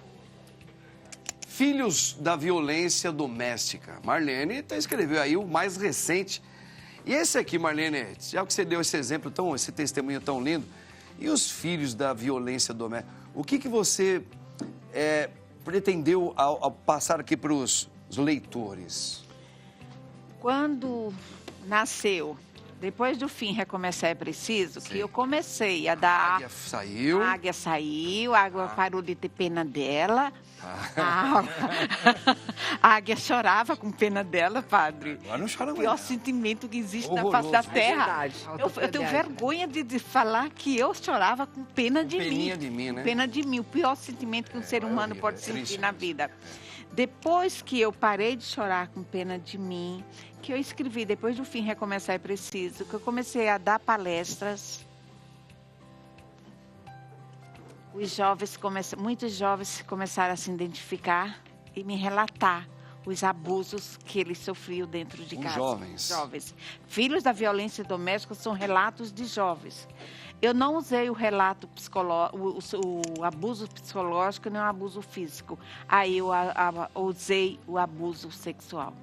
Filhos da violência doméstica. Marlene escreveu aí o mais recente. E esse aqui, Marlene, já que você deu esse exemplo, esse testemunho tão lindo, e os filhos da violência doméstica? O que você pretendeu ao passar aqui para os leitores? Quando nasceu, depois do fim recomeçar é preciso, que eu comecei a dar... A águia saiu. A águia saiu, a água parou de ter pena dela. A águia chorava com pena dela, padre. Agora não chora O mais. pior não. sentimento que existe na Horroroso, face da é terra. verdade. Eu tenho vergonha de falar que eu chorava com pena de Peninha mim. de mim, né? Pena de mim, o pior sentimento que um ser humano horrível, pode é sentir triste na mesmo. vida. Depois que eu parei de chorar com pena de mim, que eu escrevi, depois do fim recomeçar é preciso, que eu comecei a dar palestras. Muitos jovens começaram a se identificar e me relatar os abusos que eles sofriam dentro de Os casa. jovens. Filhos da violência doméstica são relatos de jovens. Eu não usei o relato psicológico, o abuso psicológico, nem o abuso físico. Aí eu usei o abuso sexual.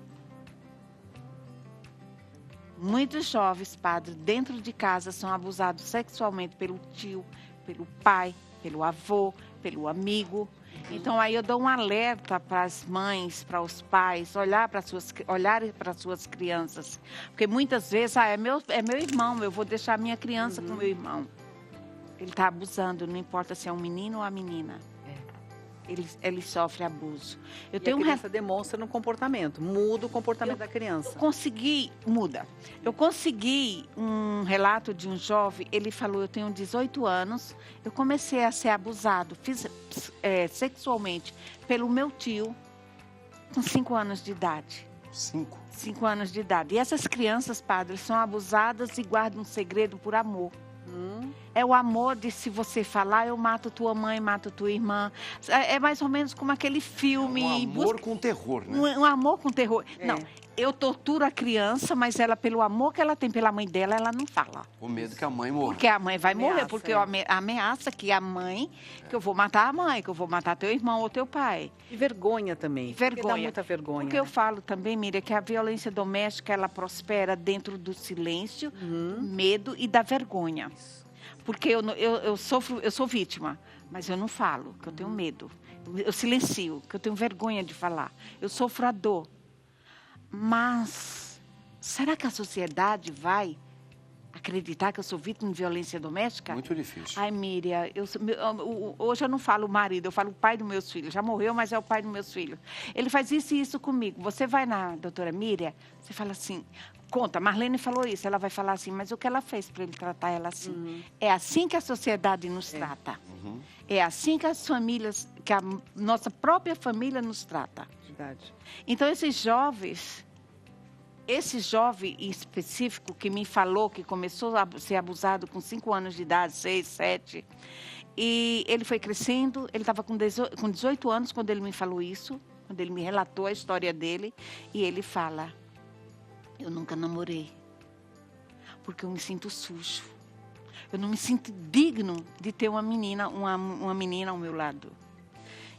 Muitos jovens, padre, dentro de casa são abusados sexualmente pelo tio, pelo pai, pelo avô, pelo amigo. Então aí eu dou um alerta para as mães, para os pais, olharem para suas crianças. Porque muitas vezes, é meu irmão, eu vou deixar a minha criança com meu irmão. Ele está abusando, não importa se é um menino ou a menina. Ele sofre abuso. Eu E tenho a criança demonstra no comportamento, muda o comportamento da criança. Eu consegui um relato de um jovem, ele falou, eu tenho 18 anos, eu comecei a ser abusado sexualmente pelo meu tio com 5 anos de idade. 5 anos de idade. E essas crianças, padre, são abusadas e guardam um segredo por amor. É o amor de se você falar, eu mato tua mãe, mato tua irmã. É mais ou menos como aquele filme. Um amor com terror, né? Um amor com terror. Não, eu torturo a criança, mas ela, pelo amor que ela tem pela mãe dela, ela não fala. O medo que a mãe morra. Porque a mãe vai morrer, Ameaça, porque eu ameaça que a mãe, que eu vou matar a mãe, que eu vou matar teu irmão ou teu pai. E vergonha também. Porque dá muita vergonha. Porque eu falo também, Miriam, que a violência doméstica, ela prospera dentro do silêncio, do medo e da vergonha. Porque eu sou vítima, mas eu não falo, que eu tenho medo. Eu silencio, que eu tenho vergonha de falar. Eu sofro a dor. Mas será que a sociedade vai acreditar que eu sou vítima de violência doméstica? Muito difícil. Ai, Miriam, hoje eu não falo o marido, eu falo o pai dos meus filhos. Já morreu, mas é o pai dos meus filhos. Ele faz isso e isso comigo. Você vai na doutora Miriam, você fala assim, conta, Marlene falou isso, ela vai falar assim, mas o que ela fez para ele tratar ela assim? É assim que a sociedade nos trata. É assim que as famílias, que a nossa própria família nos trata. Verdade. Então, esse jovem em específico que me falou que começou a ser abusado com 5 anos de idade, 6, 7, e ele foi crescendo, ele estava com 18 anos quando ele me falou isso, quando ele me relatou a história dele, e ele fala, eu nunca namorei, porque eu me sinto sujo. Eu não me sinto digno de ter uma menina ao meu lado.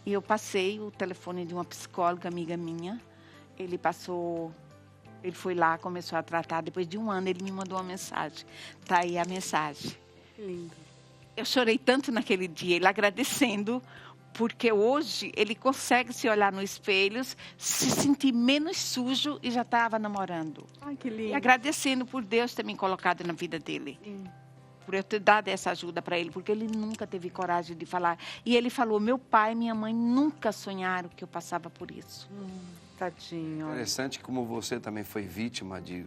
E eu passei o telefone de uma psicóloga, amiga minha, ele foi lá, começou a tratar. Depois de 1 ano, ele me mandou uma mensagem. Tá aí a mensagem. Que lindo. Eu chorei tanto naquele dia, ele agradecendo, porque hoje ele consegue se olhar no espelho, se sentir menos sujo e já estava namorando. Ai, que lindo. E agradecendo por Deus ter me colocado na vida dele. Por eu ter dado essa ajuda para ele, porque ele nunca teve coragem de falar. E ele falou, meu pai e minha mãe nunca sonharam que eu passava por isso. Tadinho. Interessante como você também foi vítima de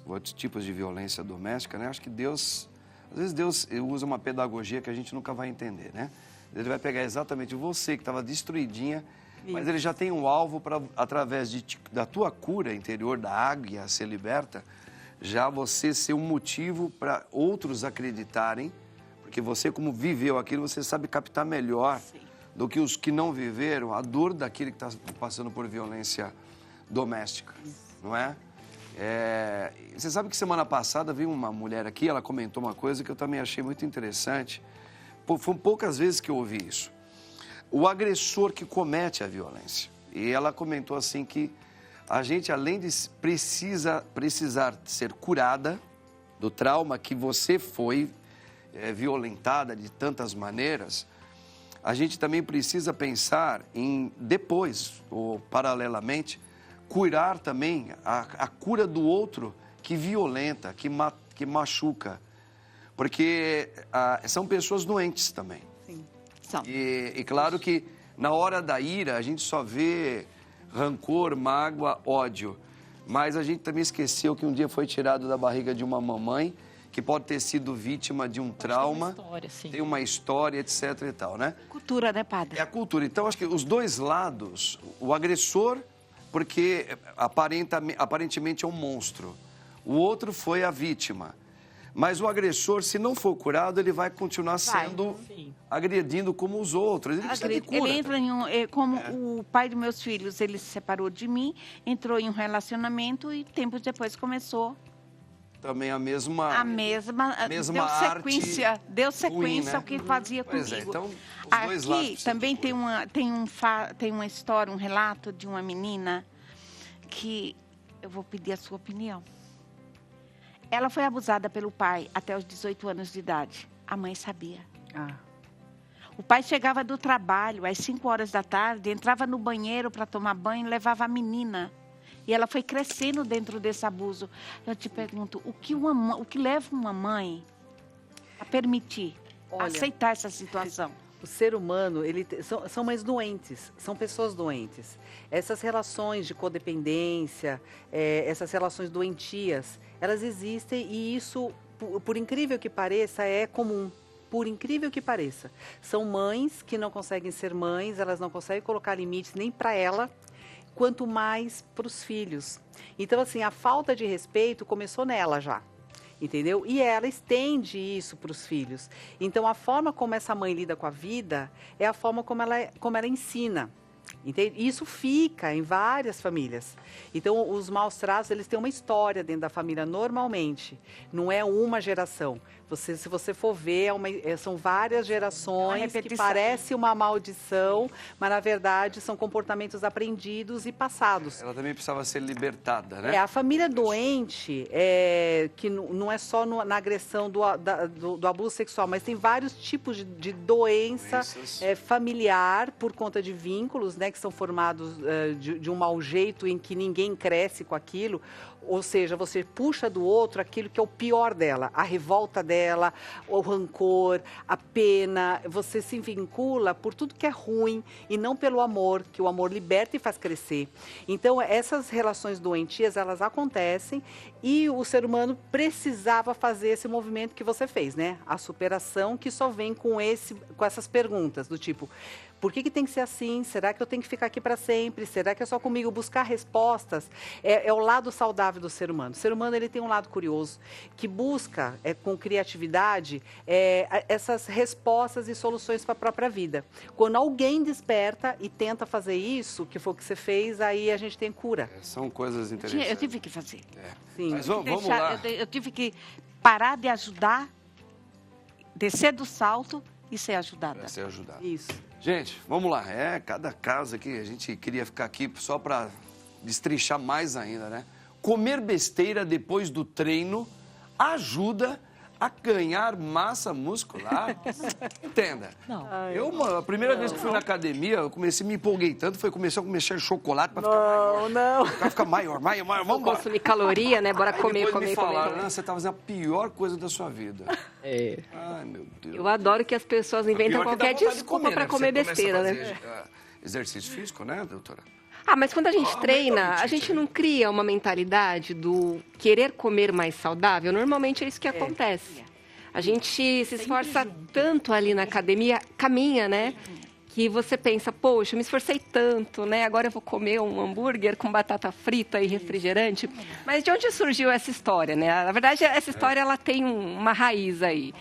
outros tipos de violência doméstica, né? Acho que às vezes Deus usa uma pedagogia que a gente nunca vai entender, né? Ele vai pegar exatamente você que estava destruidinha, mas ele já tem um alvo para, através da tua cura interior, da águia ser liberta, já você ser um motivo para outros acreditarem, porque você, como viveu aquilo, você sabe captar melhor do que os que não viveram a dor daquele que está passando por violência doméstica, não é? Você sabe que semana passada veio uma mulher aqui, ela comentou uma coisa que eu também achei muito interessante. Foram poucas vezes que eu ouvi isso. O agressor que comete a violência. E ela comentou assim que a gente, além de precisar ser curada do trauma que você foi violentada de tantas maneiras, a gente também precisa pensar em depois, ou paralelamente, curar também a cura do outro que violenta, que machuca. Porque são pessoas doentes também. Sim, são. E claro que na hora da ira a gente só vê rancor, mágoa, ódio. Mas a gente também esqueceu que um dia foi tirado da barriga de uma mamãe que pode ter sido vítima de um trauma. Tem uma história, sim. Tem uma história, etc e tal, né? Cultura, né, padre? É a cultura. Então, acho que os dois lados, o agressor, porque aparentemente é um monstro. O outro foi a vítima. Mas o agressor, se não for curado, ele vai continuar sendo agredindo como os outros. Ele precisa de cura. Ele entra em como o pai dos meus filhos, ele se separou de mim, entrou em um relacionamento e tempos depois começou também a mesma deu sequência ruim, né? ao que fazia Pois comigo. então, os dois lados Aqui também tem uma história, um relato de uma menina que eu vou pedir a sua opinião. Ela foi abusada pelo pai até os 18 anos de idade. A mãe sabia. O pai chegava do trabalho às 5 horas da tarde, entrava no banheiro para tomar banho e levava a menina. E ela foi crescendo dentro desse abuso. Eu te pergunto, o que leva uma mãe a permitir, a aceitar essa situação? O ser humano, são mães doentes, são pessoas doentes. Essas relações de codependência, essas relações doentias, elas existem e isso, por incrível que pareça, é comum. Por incrível que pareça. São mães que não conseguem ser mães, elas não conseguem colocar limites nem para ela, quanto mais para os filhos. Então, assim, a falta de respeito começou nela já. Entendeu? E ela estende isso para os filhos. Então, a forma como essa mãe lida com a vida é a forma como ela ensina. Entende? Isso fica em várias famílias. Então, os maus tratos, eles têm uma história dentro da família normalmente. Não é uma geração. Se você for ver, são várias gerações que parece uma maldição, mas na verdade são comportamentos aprendidos e passados. Ela também precisava ser libertada, né? A família doente, que não é só na agressão do abuso sexual, mas tem vários tipos de doença familiar por conta de vínculos, né, que são formados de um mau jeito em que ninguém cresce com aquilo. Ou seja, você puxa do outro aquilo que é o pior dela, a revolta dela, o rancor, a pena. Você se vincula por tudo que é ruim e não pelo amor, que o amor liberta e faz crescer. Então, essas relações doentias, elas acontecem e o ser humano precisava fazer esse movimento que você fez, né? A superação que só vem com essas perguntas, do tipo... Por que tem que ser assim? Será que eu tenho que ficar aqui para sempre? Será que é só comigo buscar respostas? É o lado saudável do ser humano. O ser humano, ele tem um lado curioso, que busca, com criatividade, essas respostas e soluções para a própria vida. Quando alguém desperta e tenta fazer isso, que foi o que você fez, aí a gente tem cura. São coisas interessantes. Eu tive que fazer. Sim. Mas vamos lá. Eu tive que parar de ajudar, descer do salto e ser ajudada. Para ser ajudada. Isso. Gente, vamos lá. Cada caso aqui, a gente queria ficar aqui só para destrinchar mais ainda, né? Comer besteira depois do treino ajuda a ganhar massa muscular. Entenda. Não. A primeira vez que fui na academia, eu me empolguei tanto, comecei a comer chocolate para ficar maior. Para ficar maior, vamos embora. Consumir caloria, né? Bora comer, depois me falaram, comer. você tá fazendo a pior coisa da sua vida. Ai, meu Deus. Eu adoro que as pessoas inventam qualquer desculpa para comer besteira, né? Exercício físico, né, doutora? Mas quando a gente treina, a gente não cria uma mentalidade do querer comer mais saudável? Normalmente é isso que acontece. A gente se esforça tanto ali na academia, caminha, né? que você pensa, poxa, eu me esforcei tanto, né? Agora eu vou comer um hambúrguer com batata frita e refrigerante. Mas de onde surgiu essa história, né? Na verdade, essa história ela tem uma raiz aí.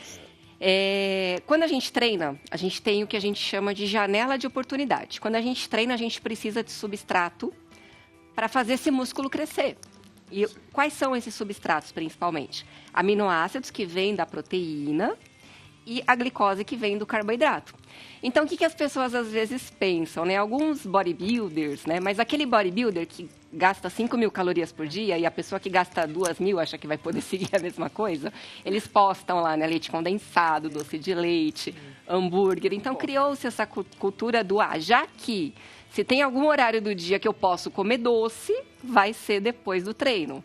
Quando a gente treina, a gente tem o que a gente chama de janela de oportunidade. Quando a gente treina, a gente precisa de substrato para fazer esse músculo crescer. E quais são esses substratos, principalmente? Aminoácidos que vêm da proteína e a glicose que vem do carboidrato. Então, o que as pessoas às vezes pensam, né? Alguns bodybuilders, né? Mas aquele bodybuilder que gasta 5.000 calorias por dia e a pessoa que gasta 2.000 acha que vai poder seguir a mesma coisa, eles postam lá, né? Leite condensado, doce de leite, hambúrguer. Então, criou-se essa cultura do, já que se tem algum horário do dia que eu posso comer doce, vai ser depois do treino.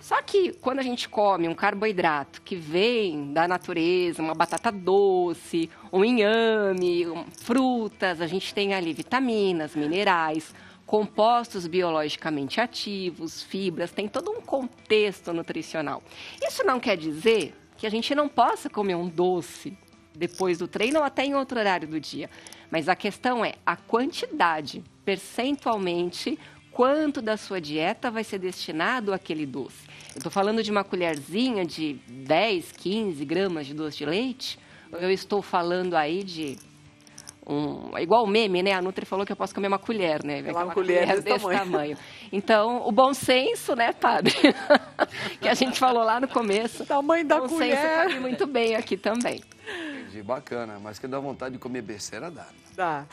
Só que quando a gente come um carboidrato que vem da natureza, uma batata doce, um inhame, frutas, a gente tem ali vitaminas, minerais, compostos biologicamente ativos, fibras, tem todo um contexto nutricional. Isso não quer dizer que a gente não possa comer um doce depois do treino ou até em outro horário do dia. Mas a questão é a quantidade, percentualmente, quanto da sua dieta vai ser destinado àquele doce. Eu estou falando de uma colherzinha de 10, 15 gramas de doce de leite, eu estou falando aí de igual o meme, né? A Nutri falou que eu posso comer uma colher, né? Uma colher desse tamanho. Então, o bom senso, né, padre? Que a gente falou lá no começo. O tamanho da colher. O bom senso cabe muito bem aqui também. Entendi, bacana. Mas que dá vontade de comer besteira, dá. Dá.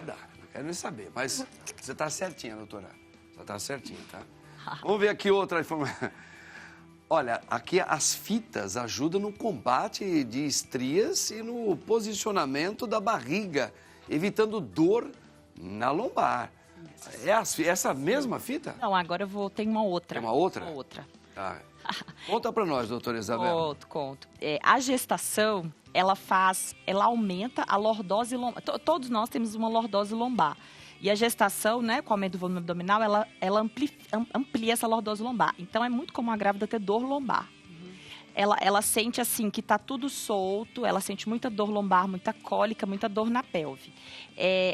Dá. Não quero nem saber. Mas você está certinha, doutora. Você está certinha, tá? Vamos ver aqui outra informação. Olha, aqui as fitas ajudam no combate de estrias e no posicionamento da barriga, evitando dor na lombar. É essa mesma fita? Não, agora tem uma outra. Tem uma outra? Uma outra. Ah, conta pra nós, doutora Isabela. Conto. A gestação, ela aumenta a lordose lombar. Todos nós temos uma lordose lombar. E a gestação, né, com o aumento do volume abdominal, ela amplia essa lordose lombar. Então, é muito comum a grávida ter dor lombar. Ela sente, assim, que tá tudo solto, ela sente muita dor lombar, muita cólica, muita dor na pelve.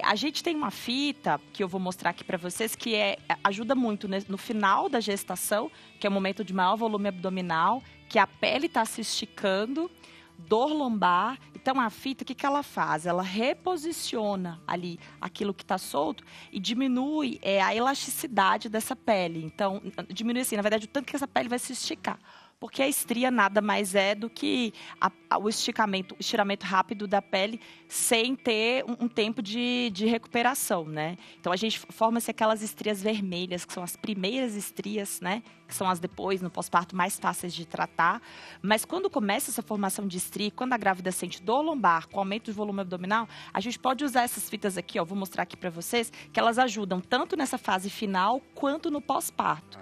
A gente tem uma fita, que eu vou mostrar aqui para vocês, que ajuda muito no final da gestação, que é o momento de maior volume abdominal, que a pele está se esticando, dor lombar. Então, a fita, o que ela faz? Ela reposiciona ali aquilo que está solto e diminui a elasticidade dessa pele. Então, diminui assim, na verdade, o tanto que essa pele vai se esticar. Porque a estria nada mais é do que o estiramento rápido da pele sem ter um tempo de recuperação, né? Então, forma-se aquelas estrias vermelhas, que são as primeiras estrias, né? Que são as depois, no pós-parto, mais fáceis de tratar. Mas quando começa essa formação de estria, quando a grávida sente dor lombar, com aumento do volume abdominal, a gente pode usar essas fitas aqui, ó, vou mostrar aqui para vocês, que elas ajudam tanto nessa fase final, quanto no pós-parto.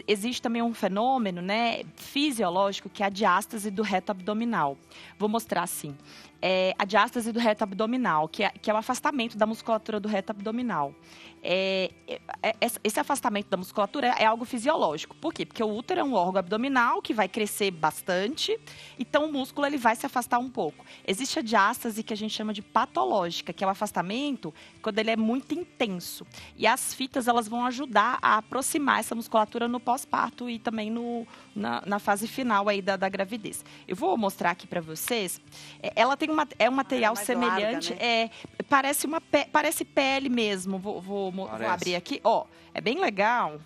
Existe também um fenômeno, né, fisiológico, que é a diástase do reto abdominal. Vou mostrar assim. A diástase do reto abdominal, que é o afastamento da musculatura do reto abdominal. Esse afastamento da musculatura é algo fisiológico. Por quê? Porque o útero é um órgão abdominal que vai crescer bastante, então o músculo ele vai se afastar um pouco. Existe a diástase que a gente chama de patológica, que é o afastamento quando ele é muito intenso. E as fitas elas vão ajudar a aproximar essa musculatura no pós-parto e também na fase final aí da gravidez. Eu vou mostrar aqui para vocês. Ela tem um material semelhante, larga, né? Parece pele mesmo. Vou abrir aqui, ó, é bem legal.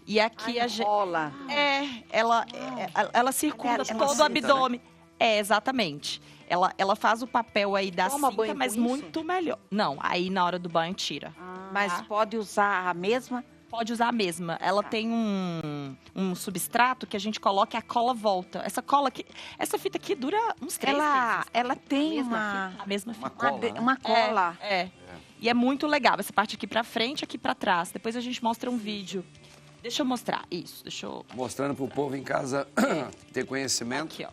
E aqui rola. Ela circunda todo o abdômen. Né? Exatamente. Ela faz o papel aí da cinta, mas muito melhor. Não, aí na hora do banho tira. Mas pode usar a mesma? Pode usar a mesma. Ela tem um substrato que a gente coloca e a cola volta. Essa fita aqui dura uns 3 meses. Ela tem a mesma fita. Uma cola. E é muito legal. Essa parte aqui pra frente, aqui pra trás. Depois a gente mostra um vídeo. Deixa eu mostrar. Isso, mostrando pro povo em casa ter conhecimento. Aqui, ó.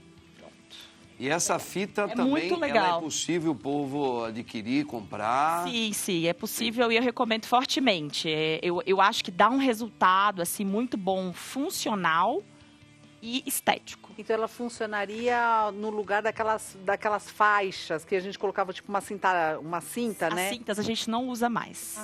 E essa fita também ela é possível o povo adquirir, comprar? Sim, é possível e eu recomendo fortemente. Eu acho que dá um resultado assim muito bom, funcional e estético. Então ela funcionaria no lugar daquelas faixas que a gente colocava tipo uma cinta, né? As cintas a gente não usa mais.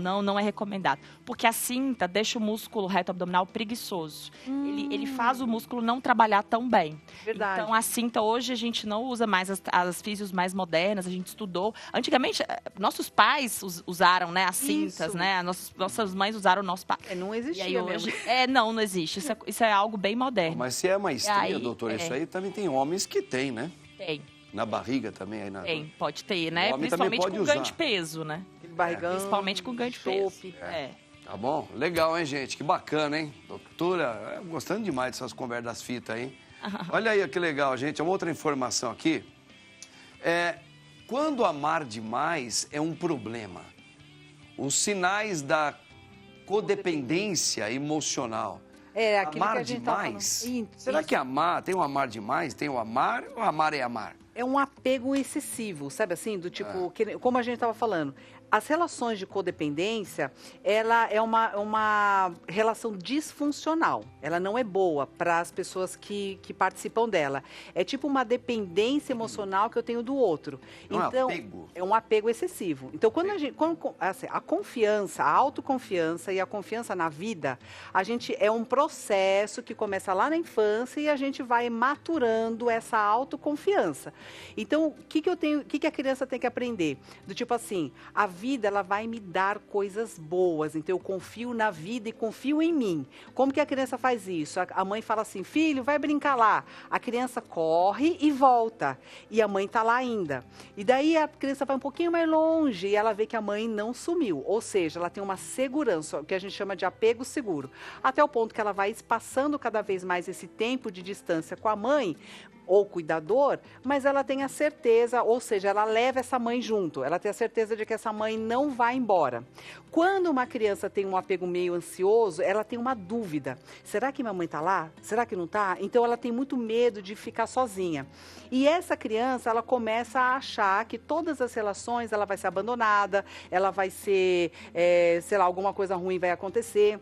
Não é recomendado. Porque a cinta deixa o músculo reto abdominal preguiçoso. Ele faz o músculo não trabalhar tão bem. Verdade. Então a cinta hoje a gente não usa mais as físios mais modernas, a gente estudou. Antigamente, nossos pais usaram, né, as cintas, né? Nossas mães usaram o nosso pai. Não existia e aí, mesmo. Não existe. Isso é algo bem moderno. Mas se é uma estria, doutora, isso aí também tem homens que tem, né? Tem. Na barriga também. Aí Tem, pode ter, né? O homem Principalmente também com pode ganho usar. de peso, né? Aquele barrigão. Principalmente com ganho de peso. Tá bom? Legal, hein, gente? Que bacana, hein? Doutora, gostando demais dessas conversas das fitas, hein? Olha aí que legal, gente. Uma outra informação aqui. Quando amar demais é um problema. Os sinais da codependência emocional. Aquilo Amar que a gente demais? tá falando. Será que amar, tem o amar demais, tem o amar, ou amar é amar? É um apego excessivo, sabe assim? Do tipo, como a gente estava falando, as relações de codependência, ela é uma relação disfuncional. Ela não é boa para as pessoas que participam dela. É tipo uma dependência emocional que eu tenho do outro. Então, apego. É um apego excessivo. Então, a confiança, a autoconfiança e a confiança na vida, é um processo que começa lá na infância e a gente vai maturando essa autoconfiança. Então, o que a criança tem que aprender? Do tipo assim, a vida ela vai me dar coisas boas, então eu confio na vida e confio em mim. Como que a criança faz isso? A mãe fala assim, filho, vai brincar lá. A criança corre e volta, e a mãe está lá ainda. E daí a criança vai um pouquinho mais longe e ela vê que a mãe não sumiu, ou seja, ela tem uma segurança, o que a gente chama de apego seguro, até o ponto que ela vai espaçando cada vez mais esse tempo de distância com a mãe, ou cuidador, mas ela tem a certeza, ou seja, ela leva essa mãe junto, ela tem a certeza de que essa mãe não vai embora. Quando uma criança tem um apego meio ansioso, ela tem uma dúvida, será que minha mãe está lá? Será que não está? Então ela tem muito medo de ficar sozinha. E essa criança, ela começa a achar que todas as relações, ela vai ser abandonada, ela vai ser, sei lá, alguma coisa ruim vai acontecer.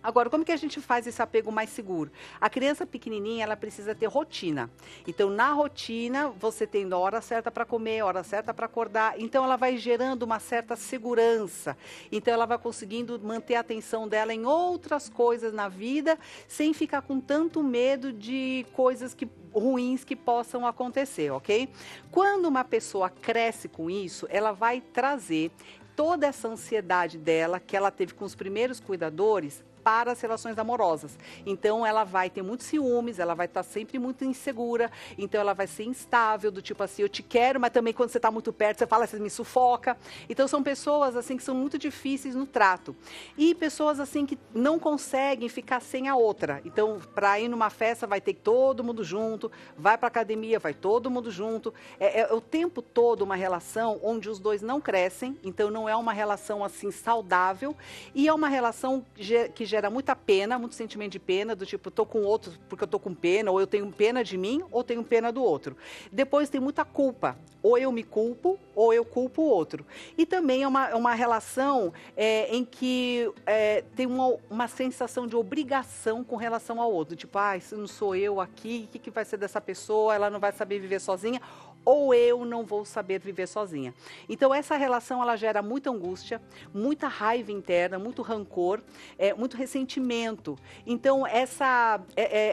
Agora, como que a gente faz esse apego mais seguro? A criança pequenininha, ela precisa ter rotina. Então, na rotina, você tem hora certa para comer, hora certa para acordar. Então, ela vai gerando uma certa segurança. Então, ela vai conseguindo manter a atenção dela em outras coisas na vida, sem ficar com tanto medo de coisas ruins que possam acontecer, ok? Quando uma pessoa cresce com isso, ela vai trazer toda essa ansiedade dela, que ela teve com os primeiros cuidadores, para as relações amorosas. Então, ela vai ter muitos ciúmes, ela vai estar sempre muito insegura, então ela vai ser instável, do tipo assim, eu te quero, mas também quando você está muito perto, você fala, você me sufoca. Então, são pessoas assim que são muito difíceis no trato. E pessoas assim que não conseguem ficar sem a outra. Então, para ir numa festa, vai ter todo mundo junto, vai para a academia, vai todo mundo junto. É o tempo todo uma relação onde os dois não crescem, então não é uma relação assim saudável, e é uma relação que gera muita pena, muito sentimento de pena, do tipo, eu tô com outro porque eu tô com pena, ou eu tenho pena de mim, ou tenho pena do outro. Depois tem muita culpa, ou eu me culpo, ou eu culpo o outro. E também é uma relação em que tem uma sensação de obrigação com relação ao outro, tipo, se não sou eu aqui, o que vai ser dessa pessoa, ela não vai saber viver sozinha, ou eu não vou saber viver sozinha. Então, essa relação, ela gera muita angústia, muita raiva interna, muito rancor, muito ressentimento. Então,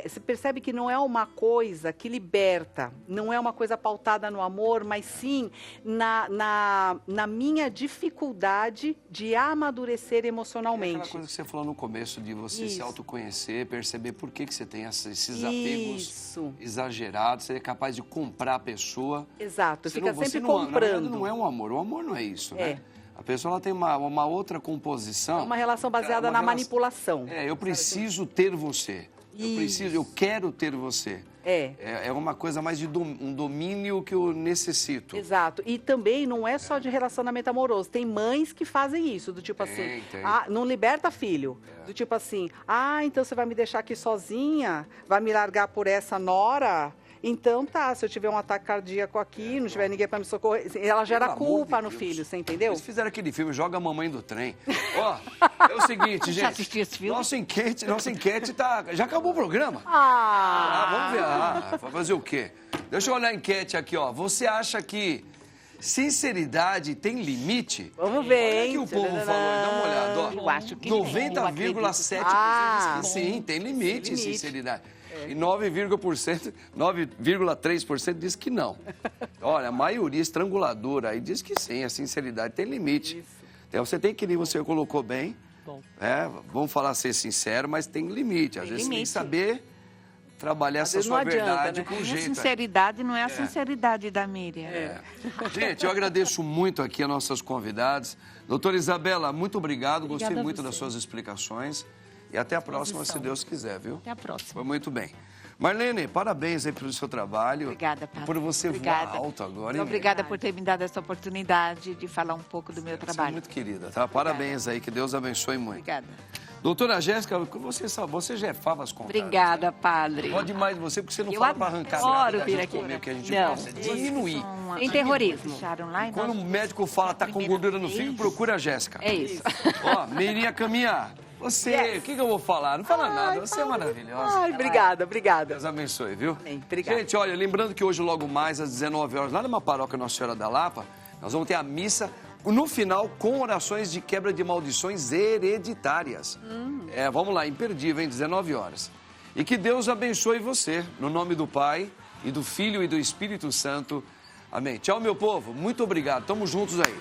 você percebe que não é uma coisa que liberta, não é uma coisa pautada no amor, mas sim na minha dificuldade de amadurecer emocionalmente. Aquela coisa que você falou no começo, de você se autoconhecer, perceber por que você tem esses apegos exagerados, você é capaz de comprar a pessoa. Exato, fica sempre comprando. Não é um amor, o amor não é isso, né? A pessoa ela tem uma outra composição. É uma relação baseada na manipulação. Eu preciso ter você. Eu quero ter você. É uma coisa mais de um domínio que eu necessito. Exato. E também não é só de relacionamento amoroso. Tem mães que fazem isso, do tipo assim, não liberta filho. Do tipo assim, então você vai me deixar aqui sozinha? Vai me largar por essa nora? Então tá, se eu tiver um ataque cardíaco aqui, não tiver ninguém para me socorrer, ela gera Pelo amor culpa de no Deus. filho, você entendeu? Eles fizeram aquele filme, Joga a Mamãe do Trem. Ó, é o seguinte, Já gente. assistiu esse filme? Nossa enquete tá... Já acabou o programa? Vamos ver. Vai fazer o quê? Deixa eu olhar a enquete aqui, ó. Você acha que sinceridade tem limite? Vamos ver, Olha hein? que o povo falou, dá uma olhada, ó. Eu acho que tem, eu 90,7% Ah, diz que sim, tem limite, tem limite. sinceridade. E 9,3% diz que não. Olha, a maioria estranguladora aí diz que sim, a sinceridade tem limite. Então, você tem que ir, você colocou bem. Bom. Vamos falar ser sincero, mas tem limite. Às vezes você tem que limite. saber trabalhar essa vezes sua não adianta, verdade né? com A minha jeito. sinceridade não é a sinceridade da Miriam. Gente, eu agradeço muito aqui a nossas convidadas. Doutora Isabela, muito obrigado. Gostei Obrigada a muito você. das suas explicações. E até a próxima, se Deus quiser, viu? Até a próxima. Foi muito bem. Marlene, parabéns aí pelo seu trabalho. Obrigada, Padre. Por você Obrigada. voar alto agora. Muito hein? Obrigada por ter me dado essa oportunidade de falar um pouco do meu Você é trabalho. muito querida, tá? Parabéns aí, que Deus abençoe muito. Obrigada. Doutora Jéssica, você já é favas contadas. Obrigada, padre. Gosto demais de você, porque você não Eu fala para arrancar adoro nada, vir da gente aqui. comer o que a gente Não. gosta, diminuir. Sem terrorismo. Deixaram lá e Quando o nós- médico fala tá com Primeira gordura no vez. fígado, procura a Jéssica. É isso. Ó, Meirinha Caminhar, você, o que eu vou falar? Não fala nada, você é maravilhosa. Ai, obrigada. Deus abençoe, viu? Amém, obrigada. Gente, olha, lembrando que hoje, logo mais, às 19 horas, lá numa paróquia Nossa Senhora da Lapa, nós vamos ter a missa, no final, com orações de quebra de maldições hereditárias. Vamos lá, imperdível, hein? 19 horas. E que Deus abençoe você, no nome do Pai, e do Filho e do Espírito Santo. Amém. Tchau, meu povo. Muito obrigado. Tamo juntos aí.